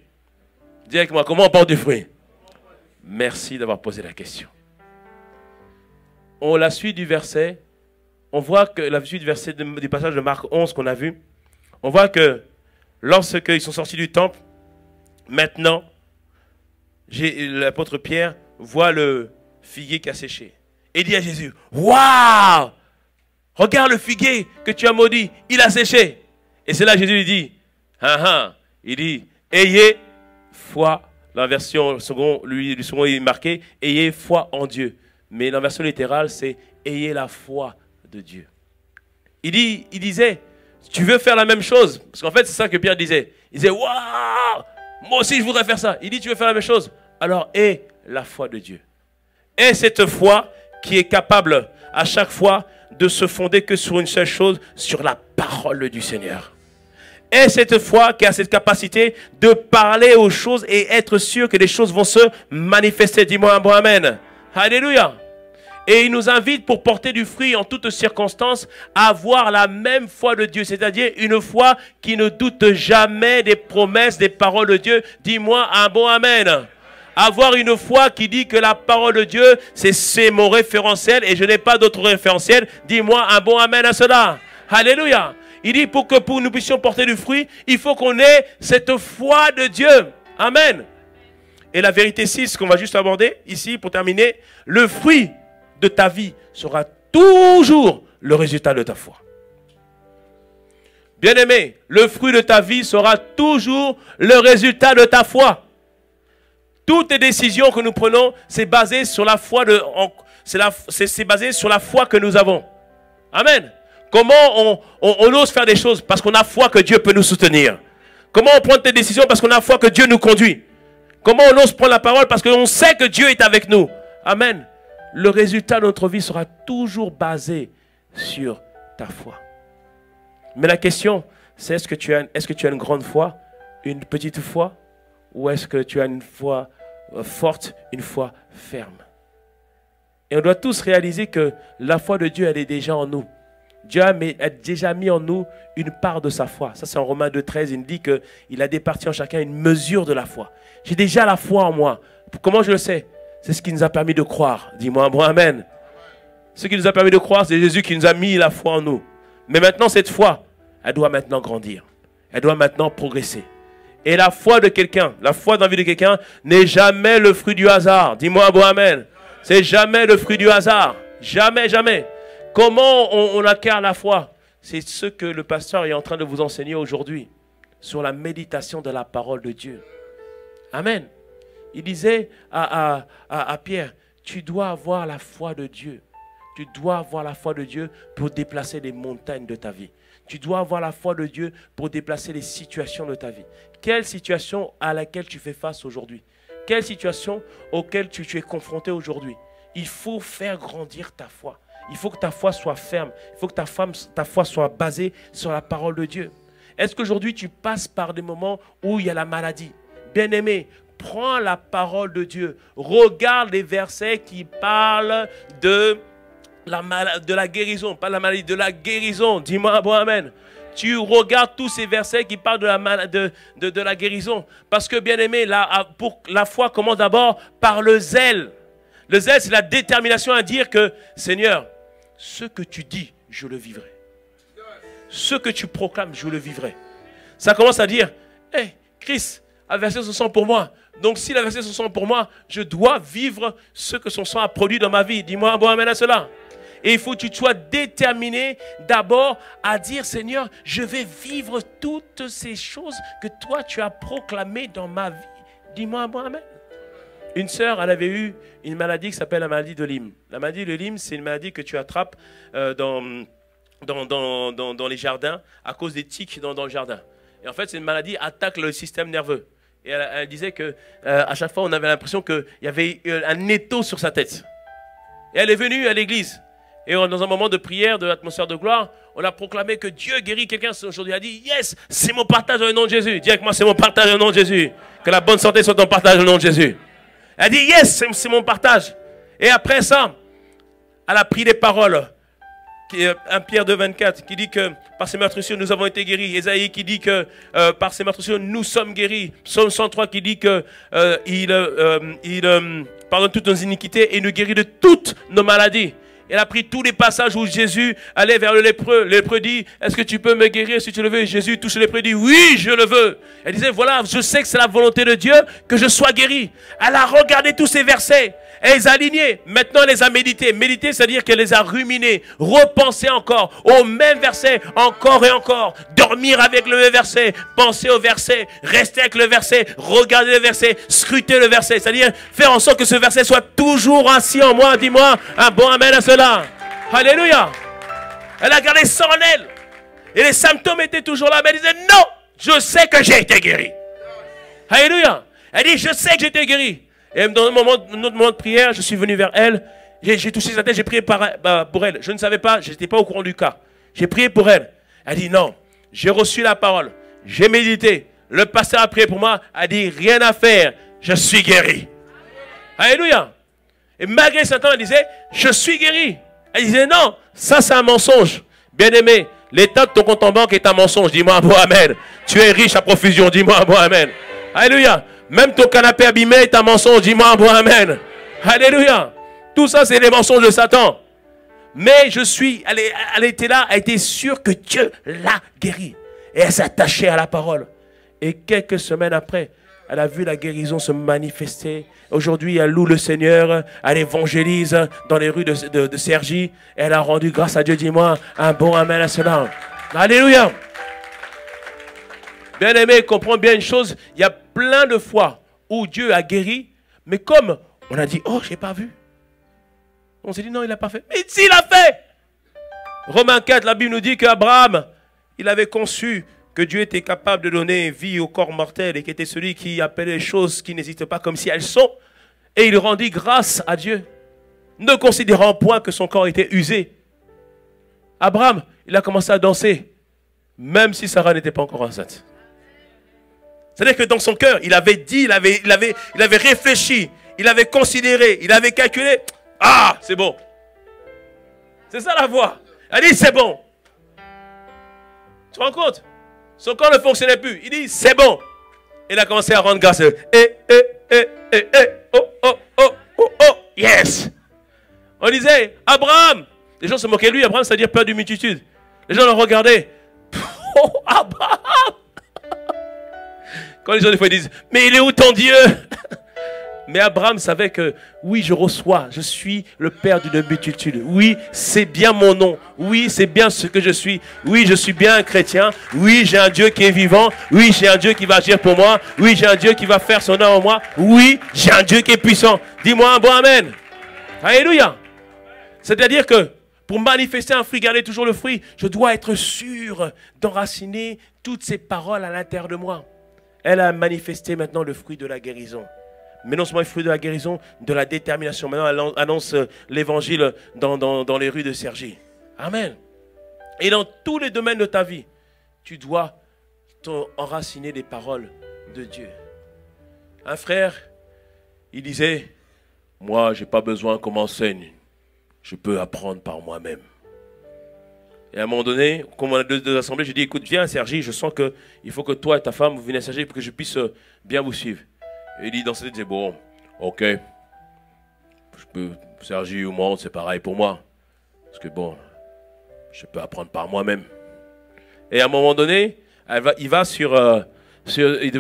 Dis avec moi, comment on porte du fruit? Merci d'avoir posé la question. La suite du verset, on voit que la suite du verset du passage de Marc 11 qu'on a vu, on voit que lorsqu'ils sont sortis du temple, maintenant, l'apôtre Pierre voit le figuier qui a séché. Et dit à Jésus, waouh! Regarde le figuier que tu as maudit, il a séché. Et c'est là que Jésus lui dit, il dit, ayez foi. La version second, le second est marqué, ayez foi en Dieu. Mais la version littérale, c'est ayez la foi de Dieu. Il disait, tu veux faire la même chose? Parce qu'en fait, c'est ça que Pierre disait. Il disait, waouh, moi aussi je voudrais faire ça. Il dit, tu veux faire la même chose? Alors, aie la foi de Dieu. Aie cette foi qui est capable à chaque fois de se fonder que sur une seule chose, sur la parole du Seigneur. Et cette foi qui a cette capacité de parler aux choses et être sûr que les choses vont se manifester. Dis-moi un bon amen. Alléluia. Et il nous invite pour porter du fruit en toutes circonstances à avoir la même foi de Dieu. C'est-à-dire une foi qui ne doute jamais des promesses, des paroles de Dieu. Dis-moi un bon amen. Avoir une foi qui dit que la parole de Dieu, c'est mon référentiel et je n'ai pas d'autre référentiel. Dis-moi un bon amen à cela. Alléluia. Il dit pour que nous puissions porter du fruit, il faut qu'on ait cette foi de Dieu. Amen. Et la vérité 6 qu'on va juste aborder ici pour terminer, le fruit de ta vie sera toujours le résultat de ta foi. Bien-aimé, le fruit de ta vie sera toujours le résultat de ta foi. Toutes les décisions que nous prenons, c'est basé sur la foi C'est basé sur la foi que nous avons. Amen. Comment on ose faire des choses? Parce qu'on a foi que Dieu peut nous soutenir. Comment on prend des décisions? Parce qu'on a foi que Dieu nous conduit. Comment on ose prendre la parole? Parce qu'on sait que Dieu est avec nous. Amen. Le résultat de notre vie sera toujours basé sur ta foi. Mais la question, c'est est-ce que tu as une grande foi, une petite foi, ou est-ce que tu as une foi forte, une foi ferme? Et on doit tous réaliser que la foi de Dieu, elle est déjà en nous. Dieu a déjà mis en nous une part de sa foi. Ça, c'est en Romains 2,13. Il nous dit qu'il a départi en chacun une mesure de la foi. J'ai déjà la foi en moi. Comment je le sais? C'est ce qui nous a permis de croire. Dis-moi, bon, amen. Ce qui nous a permis de croire, c'est Jésus qui nous a mis la foi en nous. Mais maintenant, cette foi, elle doit maintenant grandir. Elle doit maintenant progresser. Et la foi de quelqu'un, la foi dans la vie de quelqu'un n'est jamais le fruit du hasard. Dis-moi, bon, amen. C'est jamais le fruit du hasard. Jamais, jamais. Comment on acquiert la foi? C'est ce que le pasteur est en train de vous enseigner aujourd'hui. Sur la méditation de la parole de Dieu. Amen. Il disait à Pierre, tu dois avoir la foi de Dieu. Tu dois avoir la foi de Dieu pour déplacer les montagnes de ta vie. Tu dois avoir la foi de Dieu pour déplacer les situations de ta vie. Quelle situation à laquelle tu fais face aujourd'hui? Quelle situation auquel tu es confronté aujourd'hui? Il faut faire grandir ta foi. Il faut que ta foi soit ferme. Il faut que ta foi soit basée sur la parole de Dieu. Est-ce qu'aujourd'hui tu passes par des moments où il y a la maladie? Bien-aimé, prends la parole de Dieu. Regarde les versets qui parlent de la guérison. Pas de la maladie, de la guérison. Dis-moi bon amen. Tu regardes tous ces versets qui parlent de la guérison. Parce que bien-aimé, la foi commence d'abord par le zèle. Le zèle, c'est la détermination à dire que, Seigneur, ce que tu dis, je le vivrai. Ce que tu proclames, je le vivrai. Ça commence à dire, hey, Christ a versé son sang pour moi. Donc, s'il a versé son sang pour moi, je dois vivre ce que son sang a produit dans ma vie. Dis-moi un bon amen à cela. Et il faut que tu sois déterminé d'abord à dire, Seigneur, je vais vivre toutes ces choses que toi, tu as proclamées dans ma vie. Dis-moi un bon amen. Une sœur, elle avait eu une maladie qui s'appelle la maladie de Lyme. La maladie de Lyme, c'est une maladie que tu attrapes dans les jardins à cause des tiques dans le jardin. Et en fait, c'est une maladie qui attaque le système nerveux. Et elle disait qu'à chaque fois, on avait l'impression qu'il y avait un étau sur sa tête. Et elle est venue à l'église. Et dans un moment de prière, de l'atmosphère de gloire, on a proclamé que Dieu guérit quelqu'un aujourd'hui. Elle a dit, yes, c'est mon partage au nom de Jésus. Dis avec moi, c'est mon partage au nom de Jésus. Que la bonne santé soit ton partage au nom de Jésus. Elle dit, yes, c'est mon partage. Et après ça, elle a pris des paroles. 1 Pierre 2,24 qui dit que par ses meurtrissures nous avons été guéris. Ésaïe qui dit que par ses meurtrissures nous sommes guéris. Psaume 103 qui dit que il pardonne toutes nos iniquités et nous guérit de toutes nos maladies. Elle a pris tous les passages où Jésus allait vers le lépreux. Le lépreux dit, est-ce que tu peux me guérir si tu le veux? Et Jésus touche le lépreux et dit, oui, je le veux. Elle disait, voilà, je sais que c'est la volonté de Dieu que je sois guéri. Elle a regardé tous ces versets. Elle les a alignés. Maintenant, elle les a médités. Méditer, c'est-à-dire qu'elle les a ruminés. Repenser encore aux mêmes versets, encore et encore. Dormir avec le même verset. Penser au verset. Rester avec le verset. Regarder le verset. Scruter le verset. C'est-à-dire faire en sorte que ce verset soit toujours assis en moi. Dis-moi un bon amen à cela. Alléluia. Elle a gardé ça en elle. Et les symptômes étaient toujours là. Mais elle disait, non, je sais que j'ai été guéri. Alléluia. Elle dit, je sais que j'ai été guéri. Et dans un autre moment de prière, je suis venu vers elle. J'ai touché sa tête, j'ai prié pour elle. Je ne savais pas, je n'étais pas au courant du cas. J'ai prié pour elle. Elle dit non, j'ai reçu la parole. J'ai médité. Le pasteur a prié pour moi. Elle dit rien à faire, je suis guéri. Alléluia. Et malgré ce temps, elle disait, je suis guéri. Elle disait non, ça c'est un mensonge. Bien-aimé, l'état de ton compte en banque est un mensonge. Dis-moi un bon amen. Tu es riche à profusion. Dis-moi un bon amen. Alléluia. Même ton canapé abîmé est un mensonge. Dis-moi un bon amen. Alléluia. Tout ça, c'est les mensonges de Satan. Mais elle était là, elle était sûre que Dieu l'a guérie. Et elle s'attachait à la parole. Et quelques semaines après, elle a vu la guérison se manifester. Aujourd'hui, elle loue le Seigneur. Elle évangélise dans les rues de Cergy. Elle a rendu grâce à Dieu. Dis-moi un bon amen à cela. Alléluia. Bien-aimé, comprends bien une chose. Il y a plein de fois où Dieu a guéri. Mais comme on a dit, oh, je n'ai pas vu. On s'est dit, non, il n'a pas fait. Mais s'il a fait! Romains 4, la Bible nous dit qu'Abraham, il avait conçu que Dieu était capable de donner vie au corps mortel et qu'il était celui qui appelait les choses qui n'existent pas comme si elles sont. Et il rendit grâce à Dieu, ne considérant point que son corps était usé. Abraham, il a commencé à danser, même si Sarah n'était pas encore enceinte. C'est-à-dire que dans son cœur, il avait dit, il avait réfléchi, il avait considéré, il avait calculé. Ah, c'est bon. C'est ça la voix. Elle dit, c'est bon. Tu te rends compte? Son corps ne fonctionnait plus. Il dit, c'est bon. Il a commencé à rendre grâce. Yes. On disait, Abraham. Les gens se moquaient de lui. Abraham, c'est-à-dire peur d'une multitude. Les gens le regardaient. Oh, Abraham. Quand les gens des fois ils disent, mais il est où ton Dieu? Mais Abraham savait que, oui, je reçois, je suis le père d'une multitude. Oui, c'est bien mon nom. Oui, c'est bien ce que je suis. Oui, je suis bien un chrétien. Oui, j'ai un Dieu qui est vivant. Oui, j'ai un Dieu qui va agir pour moi. Oui, j'ai un Dieu qui va faire son œuvre en moi. Oui, j'ai un Dieu qui est puissant. Dis-moi un bon amen. Alléluia. C'est-à-dire que, pour manifester un fruit, garder toujours le fruit, je dois être sûr d'enraciner toutes ces paroles à l'intérieur de moi. Elle a manifesté maintenant le fruit de la guérison. Mais non seulement le fruit de la guérison, de la détermination. Maintenant, elle annonce l'évangile dans les rues de Cergy. Amen. Et dans tous les domaines de ta vie, tu dois enraciner les paroles de Dieu. Un frère, il disait, moi, je n'ai pas besoin qu'on m'enseigne. Je peux apprendre par moi-même. Et à un moment donné, comme on a deux assemblées, j'ai dit, écoute, viens Cergy, je sens qu'il faut que toi et ta femme, vous venez à Cergy pour que je puisse bien vous suivre. Et il dit dans sa tête, il dit, bon, ok, je peux, Cergy ou moi, c'est pareil pour moi. Parce que bon, je peux apprendre par moi-même. Et à un moment donné, il devait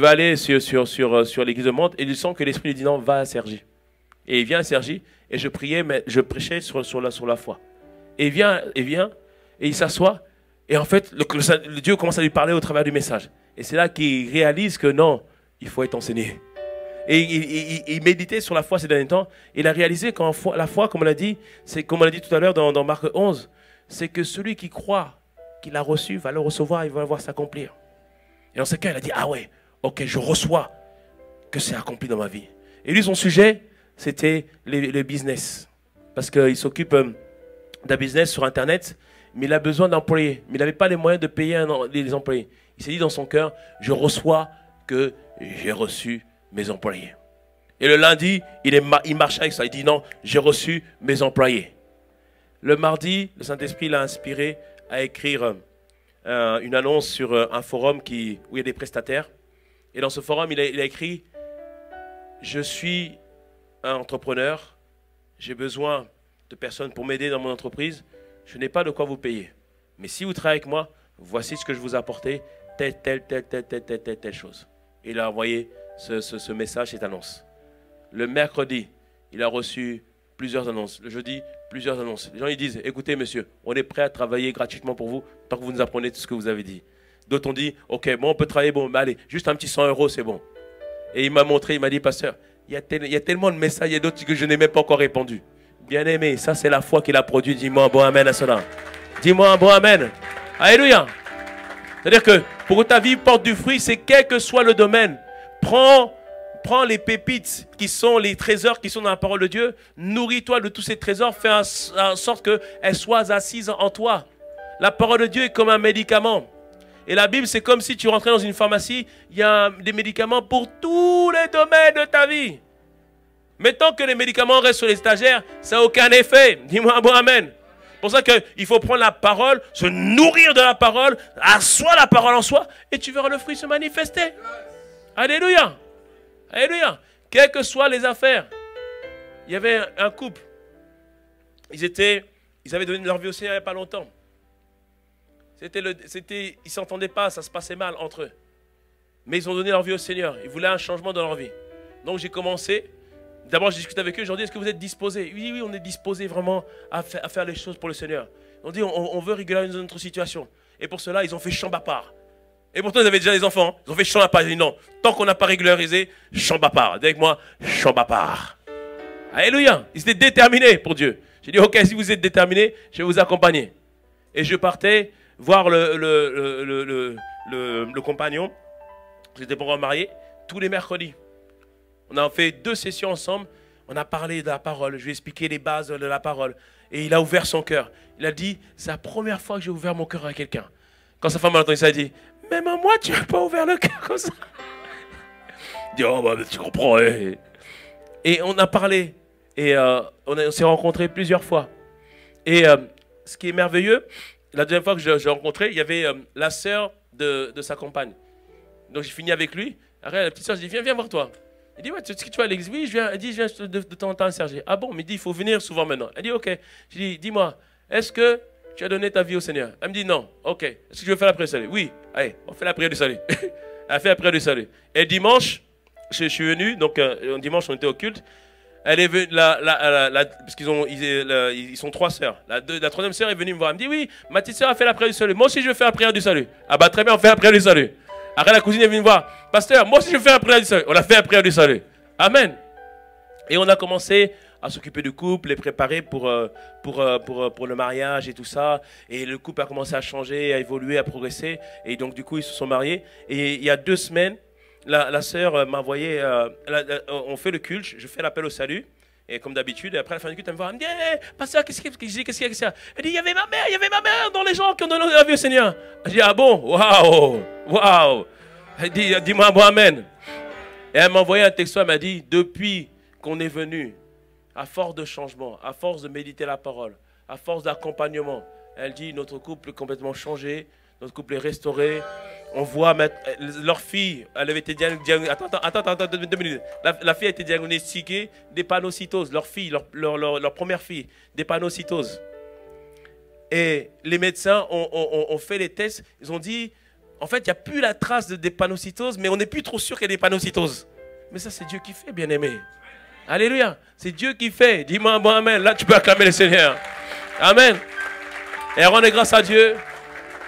aller sur l'église de Mantes, et il sent que l'Esprit lui dit, non, va à Cergy. Et il vient à Cergy, et je priais, mais je prêchais sur la foi. Et il vient, et il s'assoit, et en fait, le Dieu commence à lui parler au travers du message. Et c'est là qu'il réalise que non, il faut être enseigné. Et il méditait sur la foi ces derniers temps. Il a réalisé que la foi, comme on l'a dit, c'est comme on l'a dit tout à l'heure dans Marc 11, c'est que celui qui croit qu'il a reçu va le recevoir, il va le voir s'accomplir. Et dans ce cas, il a dit, ah ouais, ok, je reçois que c'est accompli dans ma vie. Et lui, son sujet, c'était le business. Parce qu'il s'occupe d'un business sur Internet, mais il a besoin d'employés. Mais il n'avait pas les moyens de payer les employés. Il s'est dit dans son cœur, je reçois que j'ai reçu mes employés. Et le lundi, il marche avec ça. Il dit non, j'ai reçu mes employés. Le mardi, le Saint-Esprit l'a inspiré à écrire une annonce sur un forum où il y a des prestataires. Et dans ce forum, il a écrit, je suis un entrepreneur, j'ai besoin de personnes pour m'aider dans mon entreprise. Je n'ai pas de quoi vous payer. Mais si vous travaillez avec moi, voici ce que je vous ai apporté, telle chose. Et il a envoyé ce message, cette annonce. Le mercredi, il a reçu plusieurs annonces. Le jeudi, plusieurs annonces. Les gens ils disent, écoutez monsieur, on est prêt à travailler gratuitement pour vous tant que vous nous apprenez tout ce que vous avez dit. D'autres ont dit, ok, bon, on peut travailler, bon, mais allez, juste un petit 100 €, c'est bon. Et il m'a montré, il m'a dit, pasteur, il y a tellement de messages, il y a d'autres que je n'ai même pas encore répondu. Bien aimé, ça c'est la foi qu'il a produit. Dis-moi un bon amen à cela. Dis-moi un bon amen. Alléluia. C'est-à-dire que pour que ta vie porte du fruit, c'est quel que soit le domaine. Prends les pépites qui sont les trésors qui sont dans la parole de Dieu. Nourris-toi de tous ces trésors. Fais en sorte qu'elles soient assises en toi. La parole de Dieu est comme un médicament. Et la Bible, c'est comme si tu rentrais dans une pharmacie. Il y a des médicaments pour tous les domaines de ta vie. Mais tant que les médicaments restent sur les stagiaires, ça n'a aucun effet. Dis-moi un bon amen. C'est pour ça qu'il faut prendre la parole, se nourrir de la parole, asseoir la parole en soi, et tu verras le fruit se manifester. Alléluia. Alléluia. Quelles que soient les affaires. Il y avait un couple. Ils avaient donné leur vie au Seigneur il n'y a pas longtemps. Ils ne s'entendaient pas, ça se passait mal entre eux. Mais ils ont donné leur vie au Seigneur. Ils voulaient un changement dans leur vie. Donc j'ai commencé. D'abord, j'ai discuté avec eux. Je leur ai dit, est-ce que vous êtes disposés? Oui, on est disposés vraiment à faire les choses pour le Seigneur. On dit, on veut régulariser notre situation. Et pour cela, ils ont fait chambre à part. Et pourtant, ils avaient déjà des enfants. Ils ont fait chambre à part. Ils ont dit, non, tant qu'on n'a pas régularisé, chambre à part. Dis avec moi, chambre à part. Alléluia. Ils étaient déterminés pour Dieu. J'ai dit, ok, si vous êtes déterminé, je vais vous accompagner. Et je partais voir le compagnon. J'étais pour marié tous les mercredis. On a fait 2 sessions ensemble. On a parlé de la parole. Je lui ai expliqué les bases de la parole. Et il a ouvert son cœur. Il a dit, c'est la première fois que j'ai ouvert mon cœur à quelqu'un. Quand sa femme a entendu ça, elle a dit, même à moi, tu n'as pas ouvert le cœur comme ça. Il dit, oh, bah, tu comprends. Et on a parlé. Et on s'est rencontrés plusieurs fois. Et ce qui est merveilleux, la deuxième fois que je l'ai rencontré, il y avait la sœur de sa compagne. Donc j'ai fini avec lui. Après, la petite sœur, je dis, viens voir toi. Il dit, ouais, est-ce que tu vas à l'église? Oui, je viens. Elle dit, je viens de temps en temps à Sergi. Ah bon? Mais il dit, il faut venir souvent maintenant. Elle dit, ok. Je dis, dis-moi, est-ce que tu as donné ta vie au Seigneur? Elle me dit, non. Ok. Est-ce que je veux faire la prière du salut? Oui. Allez, on fait la prière du salut. Elle a fait la prière du salut. Et dimanche, je suis venu, donc dimanche, on était au culte. Elle est venue, parce ils sont 3 sœurs. La 3e sœur est venue me voir. Elle me dit, oui, ma petite sœur a fait la prière du salut. Moi aussi, je veux faire la prière du salut. Ah bah très bien, on fait la prière du salut. Après, la cousine est venue me voir. Pasteur, moi aussi, je veux faire la prière du salut. On a fait la prière du salut. Amen. Et on a commencé à s'occuper du couple, les préparer pour le mariage et tout ça. Et le couple a commencé à changer, à évoluer, à progresser. Et donc, du coup, ils se sont mariés. Et il y a 2 semaines, la sœur m'a envoyé, on fait le culte, je fais l'appel au salut, et comme d'habitude, après la fin du culte, elle me voit, elle me dit, hey, pasteur, qu'est-ce qu'il y a? Elle dit, il y avait ma mère dans les gens qui ont donné la vie au Seigneur. Je dis, ah bon, waouh. Elle dit, dis-moi, bon, amen. Et elle m'a envoyé un texto, elle m'a dit, depuis qu'on est venu, à force de changement, à force de méditer la parole, à force d'accompagnement, elle dit, notre couple est complètement changé, notre couple est restauré. On voit leur fille, elle avait été diagnostiquée. Attends, 2 minutes. La fille a été diagnostiquée d'épanocytose. Leur fille, leur première fille, d'épanocytose. Et les médecins ont fait les tests. Ils ont dit, en fait, il n'y a plus la trace d'épanocytose, mais on n'est plus trop sûr qu'il y ait d'épanocytose. Mais ça, c'est Dieu qui fait, bien-aimé. Alléluia. C'est Dieu qui fait. Dis-moi un bon amen. Là, tu peux acclamer le Seigneur. Amen. Et rendre grâce à Dieu.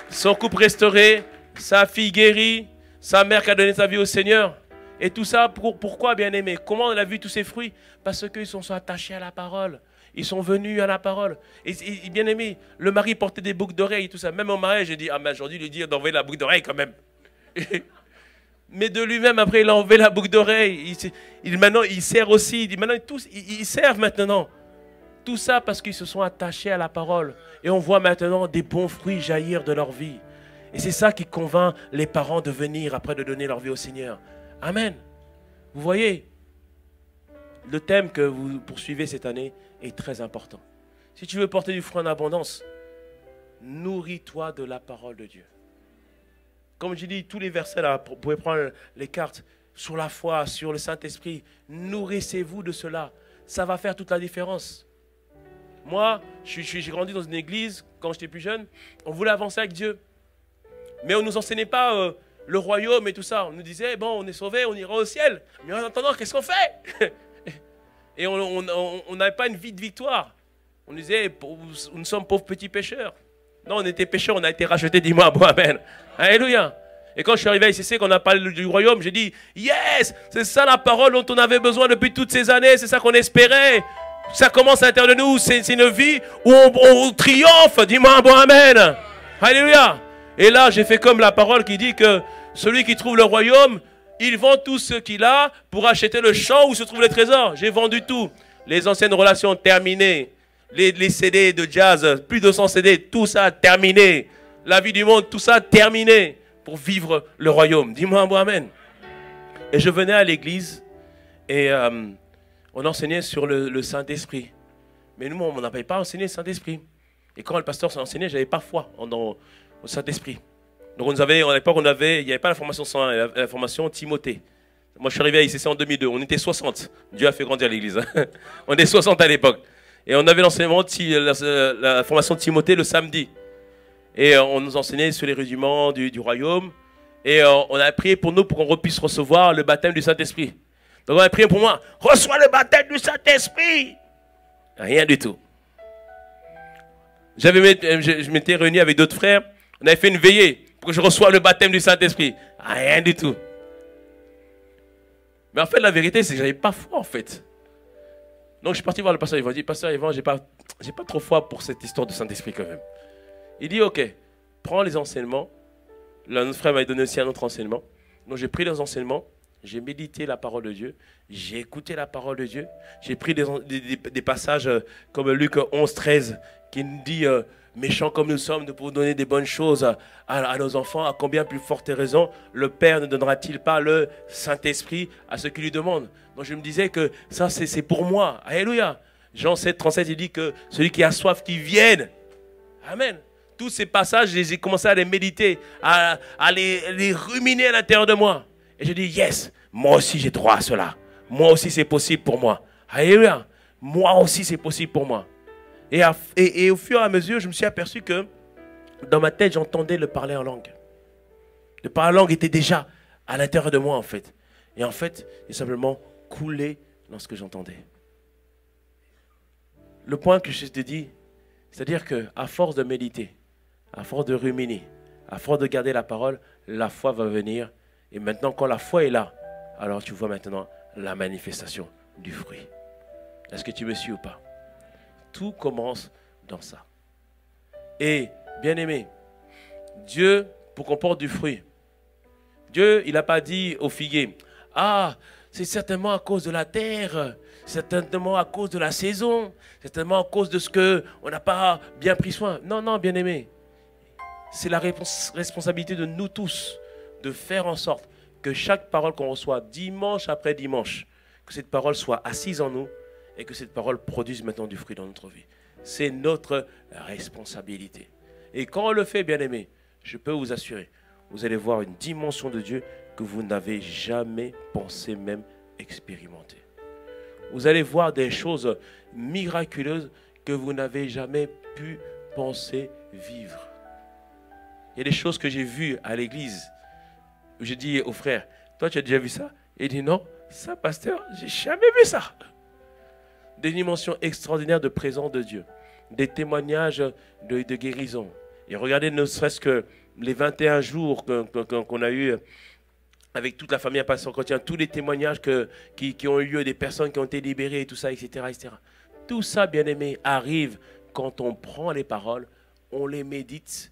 Son couple restauré. Sa fille guérie, sa mère qui a donné sa vie au Seigneur. Et tout ça, pourquoi, bien-aimé? Comment on a vu tous ces fruits? Parce qu'ils sont attachés à la parole. Ils sont venus à la parole. Et bien-aimé, le mari portait des boucles d'oreilles et tout ça. Même au mariage, j'ai dit, ah mais aujourd'hui, lui dire d'enlever la boucle d'oreille quand même. Mais de lui-même, après, il a enlevé la boucle d'oreille. Maintenant, il sert aussi. Maintenant, tous, ils servent maintenant. Tout ça parce qu'ils se sont attachés à la parole. Et on voit maintenant des bons fruits jaillir de leur vie. Et c'est ça qui convainc les parents de venir après de donner leur vie au Seigneur. Amen. Vous voyez, le thème que vous poursuivez cette année est très important. Si tu veux porter du fruit en abondance, nourris-toi de la parole de Dieu. Comme je dis, tous les versets là, vous pouvez prendre les cartes sur la foi, sur le Saint-Esprit. Nourrissez-vous de cela. Ça va faire toute la différence. Moi, j'ai grandi dans une église, quand j'étais plus jeune, on voulait avancer avec Dieu. Mais on ne nous enseignait pas le royaume et tout ça. On nous disait, bon, on est sauvés, on ira au ciel. Mais en attendant, qu'est-ce qu'on fait? Et on n'avait pas une vie de victoire. On disait, nous sommes pauvres petits pécheurs. Non, on était pécheurs, on a été rachetés, dis-moi, bon, amen. Alléluia. Et quand je suis arrivé à ICC, qu'on a parlé du royaume, j'ai dit, yes, c'est ça la parole dont on avait besoin depuis toutes ces années, c'est ça qu'on espérait. Ça commence à l'intérieur de nous, c'est une vie où on triomphe, dis-moi, bon, amen. Alléluia. Et là, j'ai fait comme la parole qui dit que celui qui trouve le royaume, il vend tout ce qu'il a pour acheter le champ où se trouve le trésor. J'ai vendu tout. Les anciennes relations terminées. Les CD de jazz, plus de 100 CD, tout ça terminé. La vie du monde, tout ça terminé pour vivre le royaume. Dis-moi un bon amen. Et je venais à l'église et on enseignait sur le Saint-Esprit. Mais nous, on n'avait pas enseigné le Saint-Esprit. Et quand le pasteur s'en enseignait, je n'avais pas foi au Saint-Esprit. Donc à l'époque, il n'y avait pas la formation Saint, la formation Timothée. Moi, je suis arrivé à ICC en 2002. On était 60. Dieu a fait grandir l'église. On était 60 à l'époque. Et on avait l'enseignement, la formation Timothée le samedi. Et on nous enseignait sur les rudiments du royaume. Et on a prié pour nous pour qu'on puisse recevoir le baptême du Saint-Esprit. Donc on a prié pour moi. Reçois le baptême du Saint-Esprit. Rien du tout. Je m'étais réuni avec d'autres frères. On avait fait une veillée pour que je reçoive le baptême du Saint-Esprit. Rien du tout. Mais en fait, la vérité, c'est que je n'avais pas foi, en fait. Donc, je suis parti voir le pasteur Yvan. Je dis, pasteur Yvan, j'ai pas trop foi pour cette histoire de Saint-Esprit quand même. Il dit, ok, prends les enseignements. Là, notre frère m'a donné aussi un autre enseignement. Donc j'ai pris les enseignements, j'ai médité la parole de Dieu, j'ai écouté la parole de Dieu, j'ai pris des passages comme Luc 11, 13, qui nous dit, méchants comme nous sommes, de pouvoir donner des bonnes choses à nos enfants, à combien plus forte raison le Père ne donnera-t-il pas le Saint-Esprit à ceux qui lui demandent. Donc je me disais que ça c'est pour moi. Alléluia. Jean 7, 37, il dit que celui qui a soif, qu'il vienne. Amen. Tous ces passages, j'ai commencé à les méditer, à les ruminer à l'intérieur de moi. Et je dis, yes, moi aussi j'ai droit à cela. Moi aussi c'est possible pour moi. Alléluia. Moi aussi c'est possible pour moi. Et au fur et à mesure, je me suis aperçu que dans ma tête, j'entendais le parler en langue. Le parler en langue était déjà à l'intérieur de moi en fait. Et en fait, il simplement coulé dans ce que j'entendais. Le point que je te dis, c'est-à-dire qu'à force de méditer, à force de ruminer, à force de garder la parole, la foi va venir. Et maintenant, quand la foi est là, alors tu vois maintenant la manifestation du fruit. Est-ce que tu me suis ou pas? Tout commence dans ça. Et, bien aimé, Dieu, pour qu'on porte du fruit, Dieu, il n'a pas dit au figuier, ah, c'est certainement à cause de la terre, certainement à cause de la saison, certainement à cause de ce qu'on n'a pas bien pris soin. Non, non, bien aimé. C'est la responsabilité de nous tous de faire en sorte que chaque parole qu'on reçoit dimanche après dimanche, que cette parole soit assise en nous et que cette parole produise maintenant du fruit dans notre vie. C'est notre responsabilité. Et quand on le fait, bien aimé, je peux vous assurer, vous allez voir une dimension de Dieu que vous n'avez jamais pensé même expérimenter. Vous allez voir des choses miraculeuses que vous n'avez jamais pu penser vivre. Il y a des choses que j'ai vues à l'église. J'ai dit au frère, toi tu as déjà vu ça? Il dit non, ça pasteur, j'ai jamais vu ça. Des dimensions extraordinaires de présence de Dieu. Des témoignages de guérison. Et regardez ne serait-ce que les 21 jours qu'on a eu avec toute la famille à Pasteur Chrétien, tous les témoignages qui ont eu lieu, des personnes qui ont été libérées, et tout ça, etc., etc. Tout ça, bien aimé, arrive quand on prend les paroles, on les médite,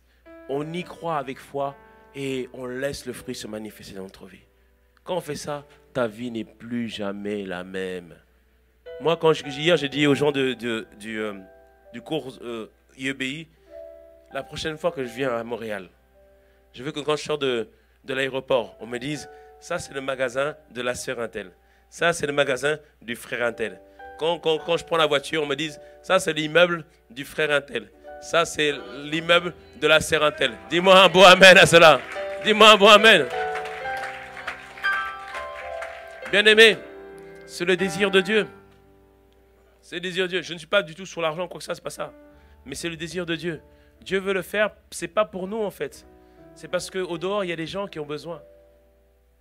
on y croit avec foi et on laisse le fruit se manifester dans notre vie. Quand on fait ça, ta vie n'est plus jamais la même. Moi, hier, j'ai dit aux gens du cours IEBI, la prochaine fois que je viens à Montréal, je veux que quand je sors de l'aéroport, on me dise, ça c'est le magasin de la sœur Intel. Ça c'est le magasin du frère Intel. Quand je prends la voiture, on me dise, ça c'est l'immeuble du frère Intel. Ça c'est l'immeuble de la sœur Intel. Dis-moi un bon amen à cela. Dis-moi un bon amen. Bien aimé, c'est le désir de Dieu. C'est le désir de Dieu. Je ne suis pas du tout sur l'argent, quoi que ça, c'est pas ça. Mais c'est le désir de Dieu. Dieu veut le faire, c'est pas pour nous en fait. C'est parce qu'au dehors, il y a des gens qui ont besoin.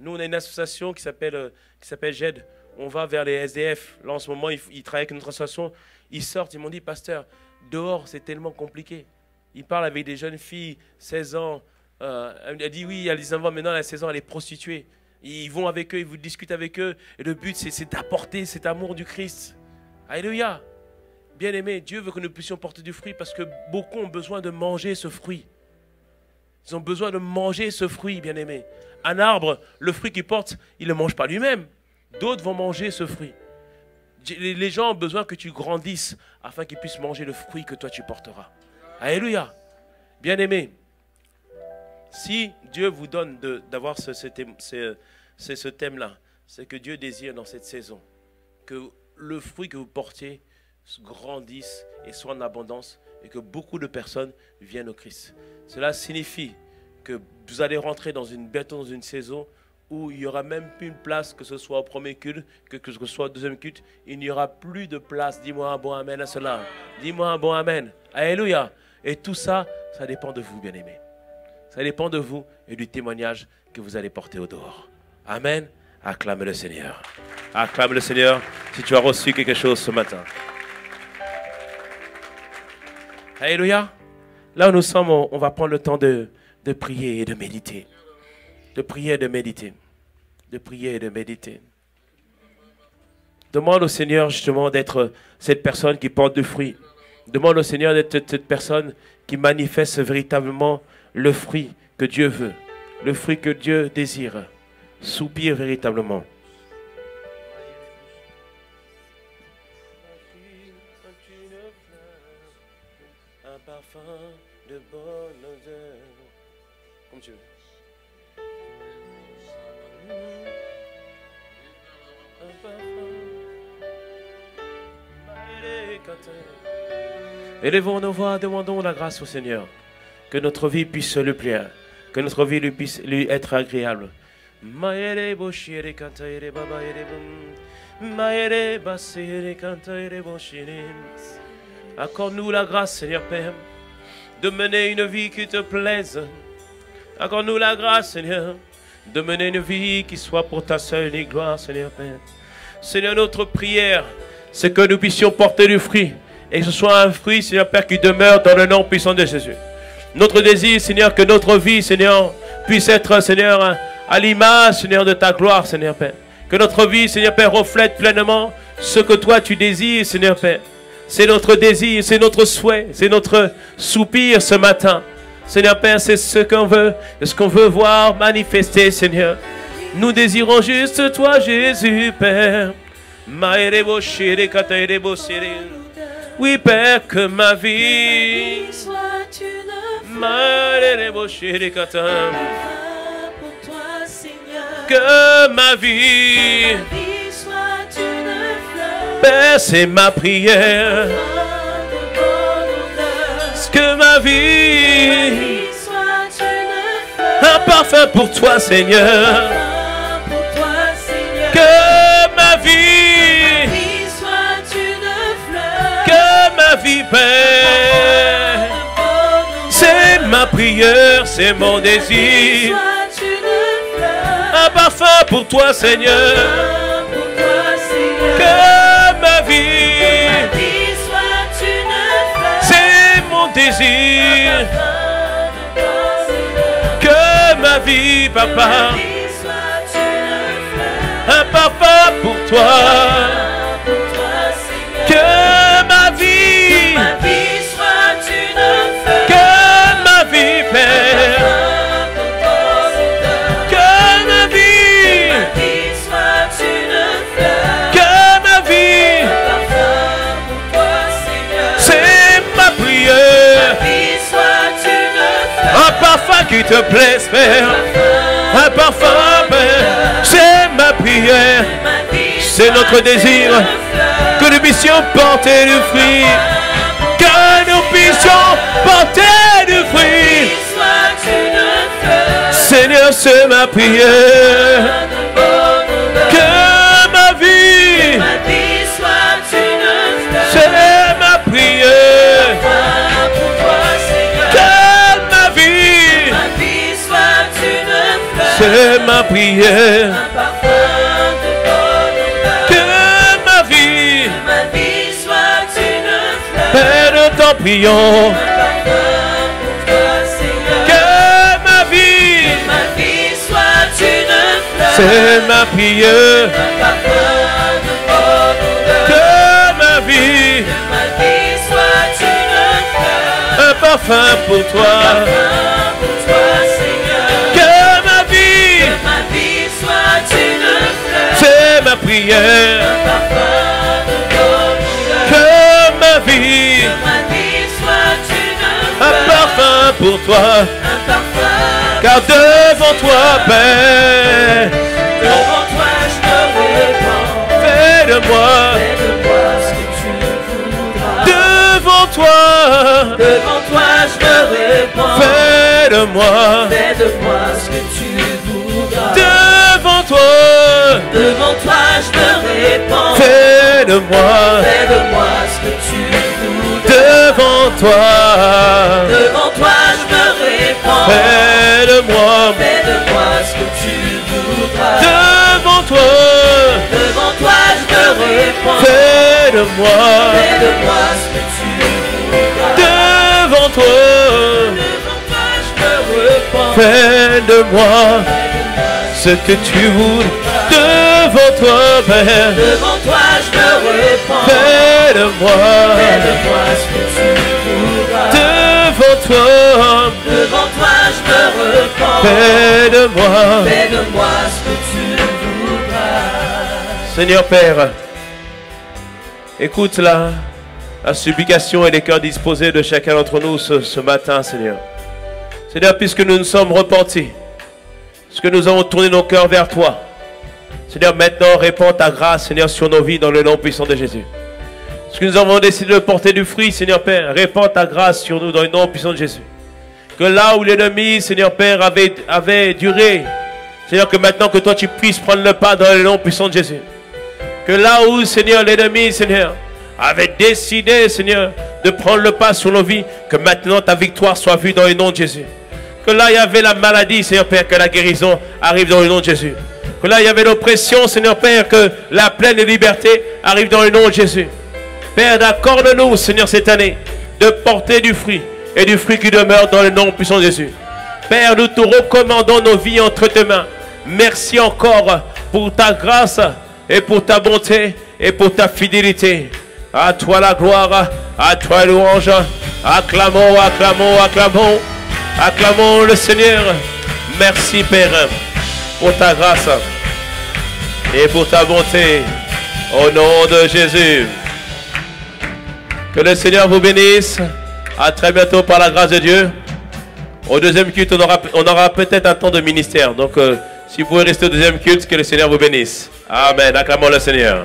Nous, on a une association qui s'appelle GED. On va vers les SDF. Là, en ce moment, ils travaillent avec notre association. Ils sortent, ils m'ont dit, pasteur, dehors, c'est tellement compliqué. Ils parlent avec des jeunes filles, 16 ans. Elle dit, oui, elle a 19 ans, maintenant, elle a 16 ans, elle est prostituée. Ils vont avec eux, ils vous discutent avec eux. Et le but, c'est d'apporter cet amour du Christ. Alléluia. Bien aimé, Dieu veut que nous puissions porter du fruit parce que beaucoup ont besoin de manger ce fruit. Ils ont besoin de manger ce fruit, bien aimé. Un arbre, le fruit qu'il porte, il ne le mange pas lui-même. D'autres vont manger ce fruit. Les gens ont besoin que tu grandisses afin qu'ils puissent manger le fruit que toi tu porteras. Alléluia. Bien aimé, si Dieu vous donne d'avoir ce thème-là, c'est que Dieu désire dans cette saison que le fruit que vous portiez grandisse et soit en abondance et que beaucoup de personnes viennent au Christ. Cela signifie que vous allez rentrer dans une saison où il n'y aura même plus une place, que ce soit au premier culte, que ce soit au deuxième culte, il n'y aura plus de place. Dis-moi un bon amen à cela. Dis-moi un bon amen. Alléluia. Et tout ça, ça dépend de vous, bien-aimés. Ça dépend de vous et du témoignage que vous allez porter au dehors. Amen. Acclame le Seigneur. Acclame le Seigneur si tu as reçu quelque chose ce matin. Alléluia. Là où nous sommes, on va prendre le temps de prier et de méditer. De prier et de méditer. De prier et de méditer. Demande au Seigneur justement d'être cette personne qui porte du fruit. Demande au Seigneur d'être cette personne qui manifeste véritablement le fruit que Dieu veut, le fruit que Dieu désire. Soupire véritablement. Un parfum de bonne odeur. Comme tu veux. Élevons nos voix, demandons la grâce au Seigneur. Que notre vie puisse lui plaire. Que notre vie puisse lui être agréable. Accorde-nous la grâce, Seigneur Père, de mener une vie qui te plaise. Accorde-nous la grâce, Seigneur, de mener une vie qui soit pour ta seule gloire, Seigneur Père. Seigneur, notre prière, c'est que nous puissions porter du fruit. Et que ce soit un fruit, Seigneur Père, qui demeure dans le nom puissant de Jésus. Notre désir, Seigneur, que notre vie, Seigneur, puisse être, Seigneur, à l'image, Seigneur, de ta gloire, Seigneur Père. Que notre vie, Seigneur Père, reflète pleinement ce que toi tu désires, Seigneur Père. C'est notre désir, c'est notre souhait, c'est notre soupir ce matin. Seigneur Père, c'est ce qu'on veut, ce qu'on veut voir manifester, Seigneur. Nous désirons juste toi, Jésus, Père. Oui, Père, que ma vie soit une que ma vie soit une fleur. Père, c'est ma prière. Que ma vie soit une fleur. Un parfum pour toi, Seigneur. Que ma vie soit une fleur. Que ma vie, Père. C'est ma prière, c'est mon désir. Un parfum pour toi, Seigneur. Que ma vie soit une fleur. C'est mon désir. Que ma vie, Papa. Un parfum pour toi. Que ma vie soit une fleur. Que ma vie, Père. Un parfum qui te plaise, Père. Un parfum, Père. C'est ma prière. C'est notre désir. Que nous puissions porter du fruit. Que nous puissions porter du fruit. Seigneur, c'est ma prière. Que ma vie c'est ma prière. C'est ma prière. Que ma vie soit une fleur. Père, nous t'en prions. Que ma vie soit une fleur. C'est ma prière. Que ma vie soit une fleur. Un parfum pour toi. C'est ma prière. Que ma vie soit un parfum pour toi. Car devant toi, Père, devant toi je me répands. Fais de moi ce que tu voudras. Devant toi je me répands. Fais de moi ce que tu voudras. Devant toi je me répands. Fais de moi ce que tu voudras. Devant toi je me répands. Fais de moi ce que tu voudras. Devant toi je me répands. Fais de moi ce que tu voudras. Devant toi je me répands. Fais de moi ce que tu voudras. Devant toi, Père. Devant toi, je me répands. Fais-de-moi ce que tu voudras. Devant toi, je me repens. Fais-de-moi ce que tu voudras. Seigneur Père, écoute la supplication et les cœurs disposés de chacun d'entre nous ce matin, Seigneur. Seigneur, puisque nous nous sommes repentis, puisque nous avons tourné nos cœurs vers toi, Seigneur, maintenant, répands ta grâce, Seigneur, sur nos vies dans le nom puissant de Jésus. Parce que nous avons décidé de porter du fruit, Seigneur Père, répands ta grâce sur nous dans le nom puissant de Jésus. Que là où l'ennemi, Seigneur Père, avait duré, Seigneur, que maintenant que toi tu puisses prendre le pas dans le nom puissant de Jésus. Que là où, Seigneur, l'ennemi, Seigneur, avait décidé, Seigneur, de prendre le pas sur nos vies, que maintenant ta victoire soit vue dans le nom de Jésus. Que là il y avait la maladie, Seigneur Père, que la guérison arrive dans le nom de Jésus. Que là il y avait l'oppression, Seigneur Père, que la pleine liberté arrive dans le nom de Jésus. Père, accorde-nous, Seigneur, cette année, de porter du fruit, et du fruit qui demeure dans le nom puissant de Jésus. Père, nous te recommandons nos vies entre tes mains. Merci encore pour ta grâce, et pour ta bonté, et pour ta fidélité. À toi la gloire, à toi louange. Acclamons, acclamons, acclamons. Acclamons le Seigneur. Merci Père pour ta grâce et pour ta bonté. Au nom de Jésus. Que le Seigneur vous bénisse. À très bientôt par la grâce de Dieu. Au deuxième culte, on aura peut-être un temps de ministère. Donc si vous pouvez rester au deuxième culte, que le Seigneur vous bénisse. Amen. Acclamons le Seigneur.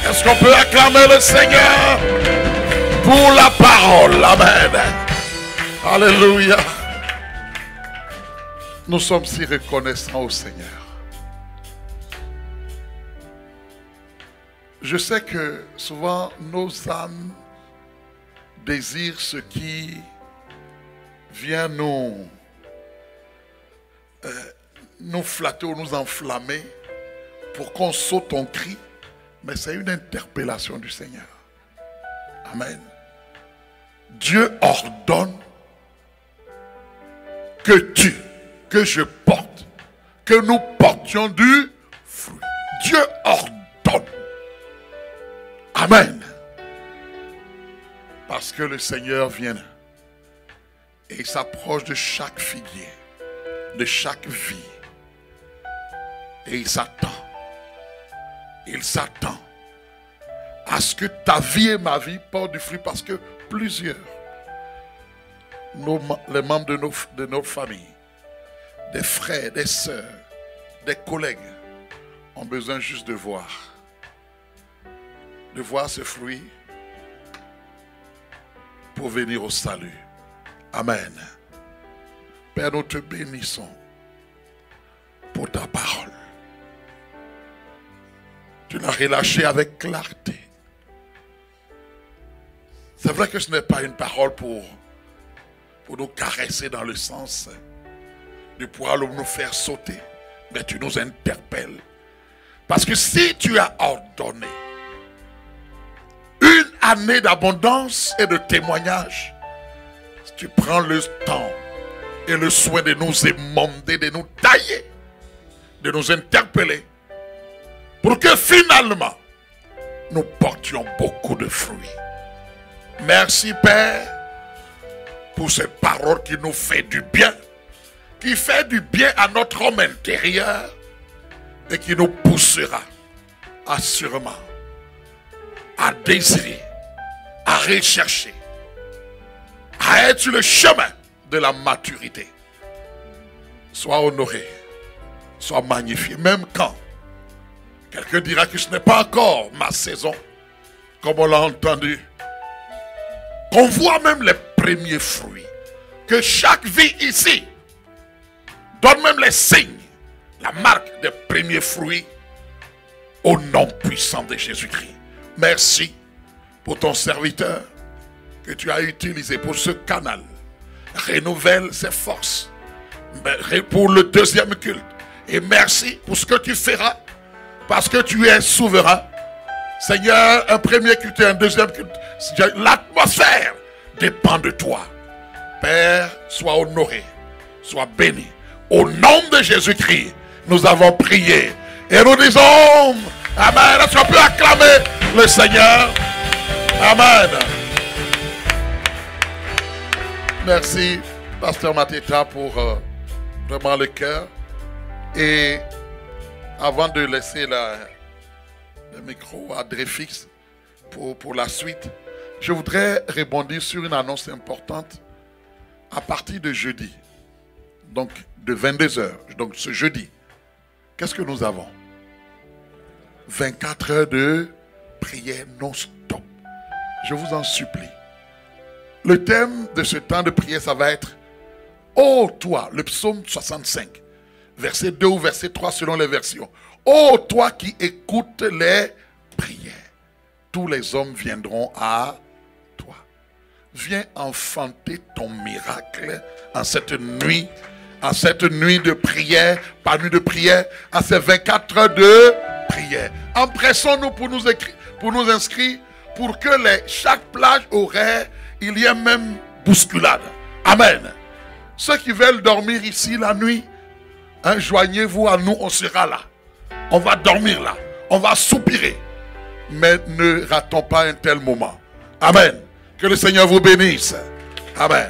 Est-ce qu'on peut acclamer le Seigneur pour la parole? Amen. Alléluia. Nous sommes si reconnaissants au Seigneur. Je sais que souvent nos âmes désirent ce qui vient nous flatter ou nous enflammer pour qu'on saute en cri. Mais c'est une interpellation du Seigneur. Amen. Dieu ordonne que je porte, que nous portions du fruit. Dieu ordonne. Amen. Parce que le Seigneur vient et il s'approche de chaque figuier, de chaque vie. Et il s'attend. Il s'attend à ce que ta vie et ma vie portent du fruit, parce que plusieurs, les membres de notre famille, des frères, des sœurs, des collègues, ont besoin juste de voir ce fruit pour venir au salut. Amen. Père, nous te bénissons pour ta parole. Tu l'as relâché avec clarté. C'est vrai que ce n'est pas une parole pour nous caresser dans le sens du poil ou nous faire sauter. Mais tu nous interpelles. Parce que si tu as ordonné une année d'abondance et de témoignage, tu prends le temps et le soin de nous émonder, de nous tailler, de nous interpeller, pour que finalement, nous portions beaucoup de fruits. Merci Père, pour cette parole qui nous fait du bien, qui fait du bien à notre homme intérieur et qui nous poussera assurément à désirer, à rechercher, à être sur le chemin de la maturité. Sois honoré, sois magnifié, même quand quelqu'un dira que ce n'est pas encore ma saison, comme on l'a entendu. Qu'on voit même les premiers fruits. Que chaque vie ici donne même les signes, la marque des premiers fruits au nom puissant de Jésus-Christ. Merci pour ton serviteur que tu as utilisé pour ce canal. Renouvelle ses forces pour le deuxième culte. Et merci pour ce que tu feras, parce que tu es souverain. Seigneur, un premier culte et un deuxième culte, l'atmosphère dépend de toi. Père, sois honoré, sois béni. Au nom de Jésus-Christ, nous avons prié. Et nous disons Amen. Est-ce qu'on peut acclamer le Seigneur? Amen. Merci, Pasteur Mateta, pour vraiment le cœur. Et avant de laisser le micro à Dreyfix pour la suite, je voudrais rebondir sur une annonce importante. À partir de jeudi, donc de 22 h, donc ce jeudi, qu'est-ce que nous avons? 24 heures de prière non-stop. Je vous en supplie. Le thème de ce temps de prière, ça va être « Ô toi », le psaume 65, verset 2 ou verset 3 selon les versions. « Ô toi qui écoutes les prières, tous les hommes viendront à toi. » Viens enfanter ton miracle en cette nuit de prière, par nuit de prière, à ces 24 heures de prière. Empressons-nous pour nous inscrire, pour que chaque plage horaire, il y ait même bousculade. Amen. Ceux qui veulent dormir ici la nuit, joignez-vous à nous, on sera là. On va dormir là, on va soupirer. Mais ne ratons pas un tel moment. Amen. Que le Seigneur vous bénisse. Amen.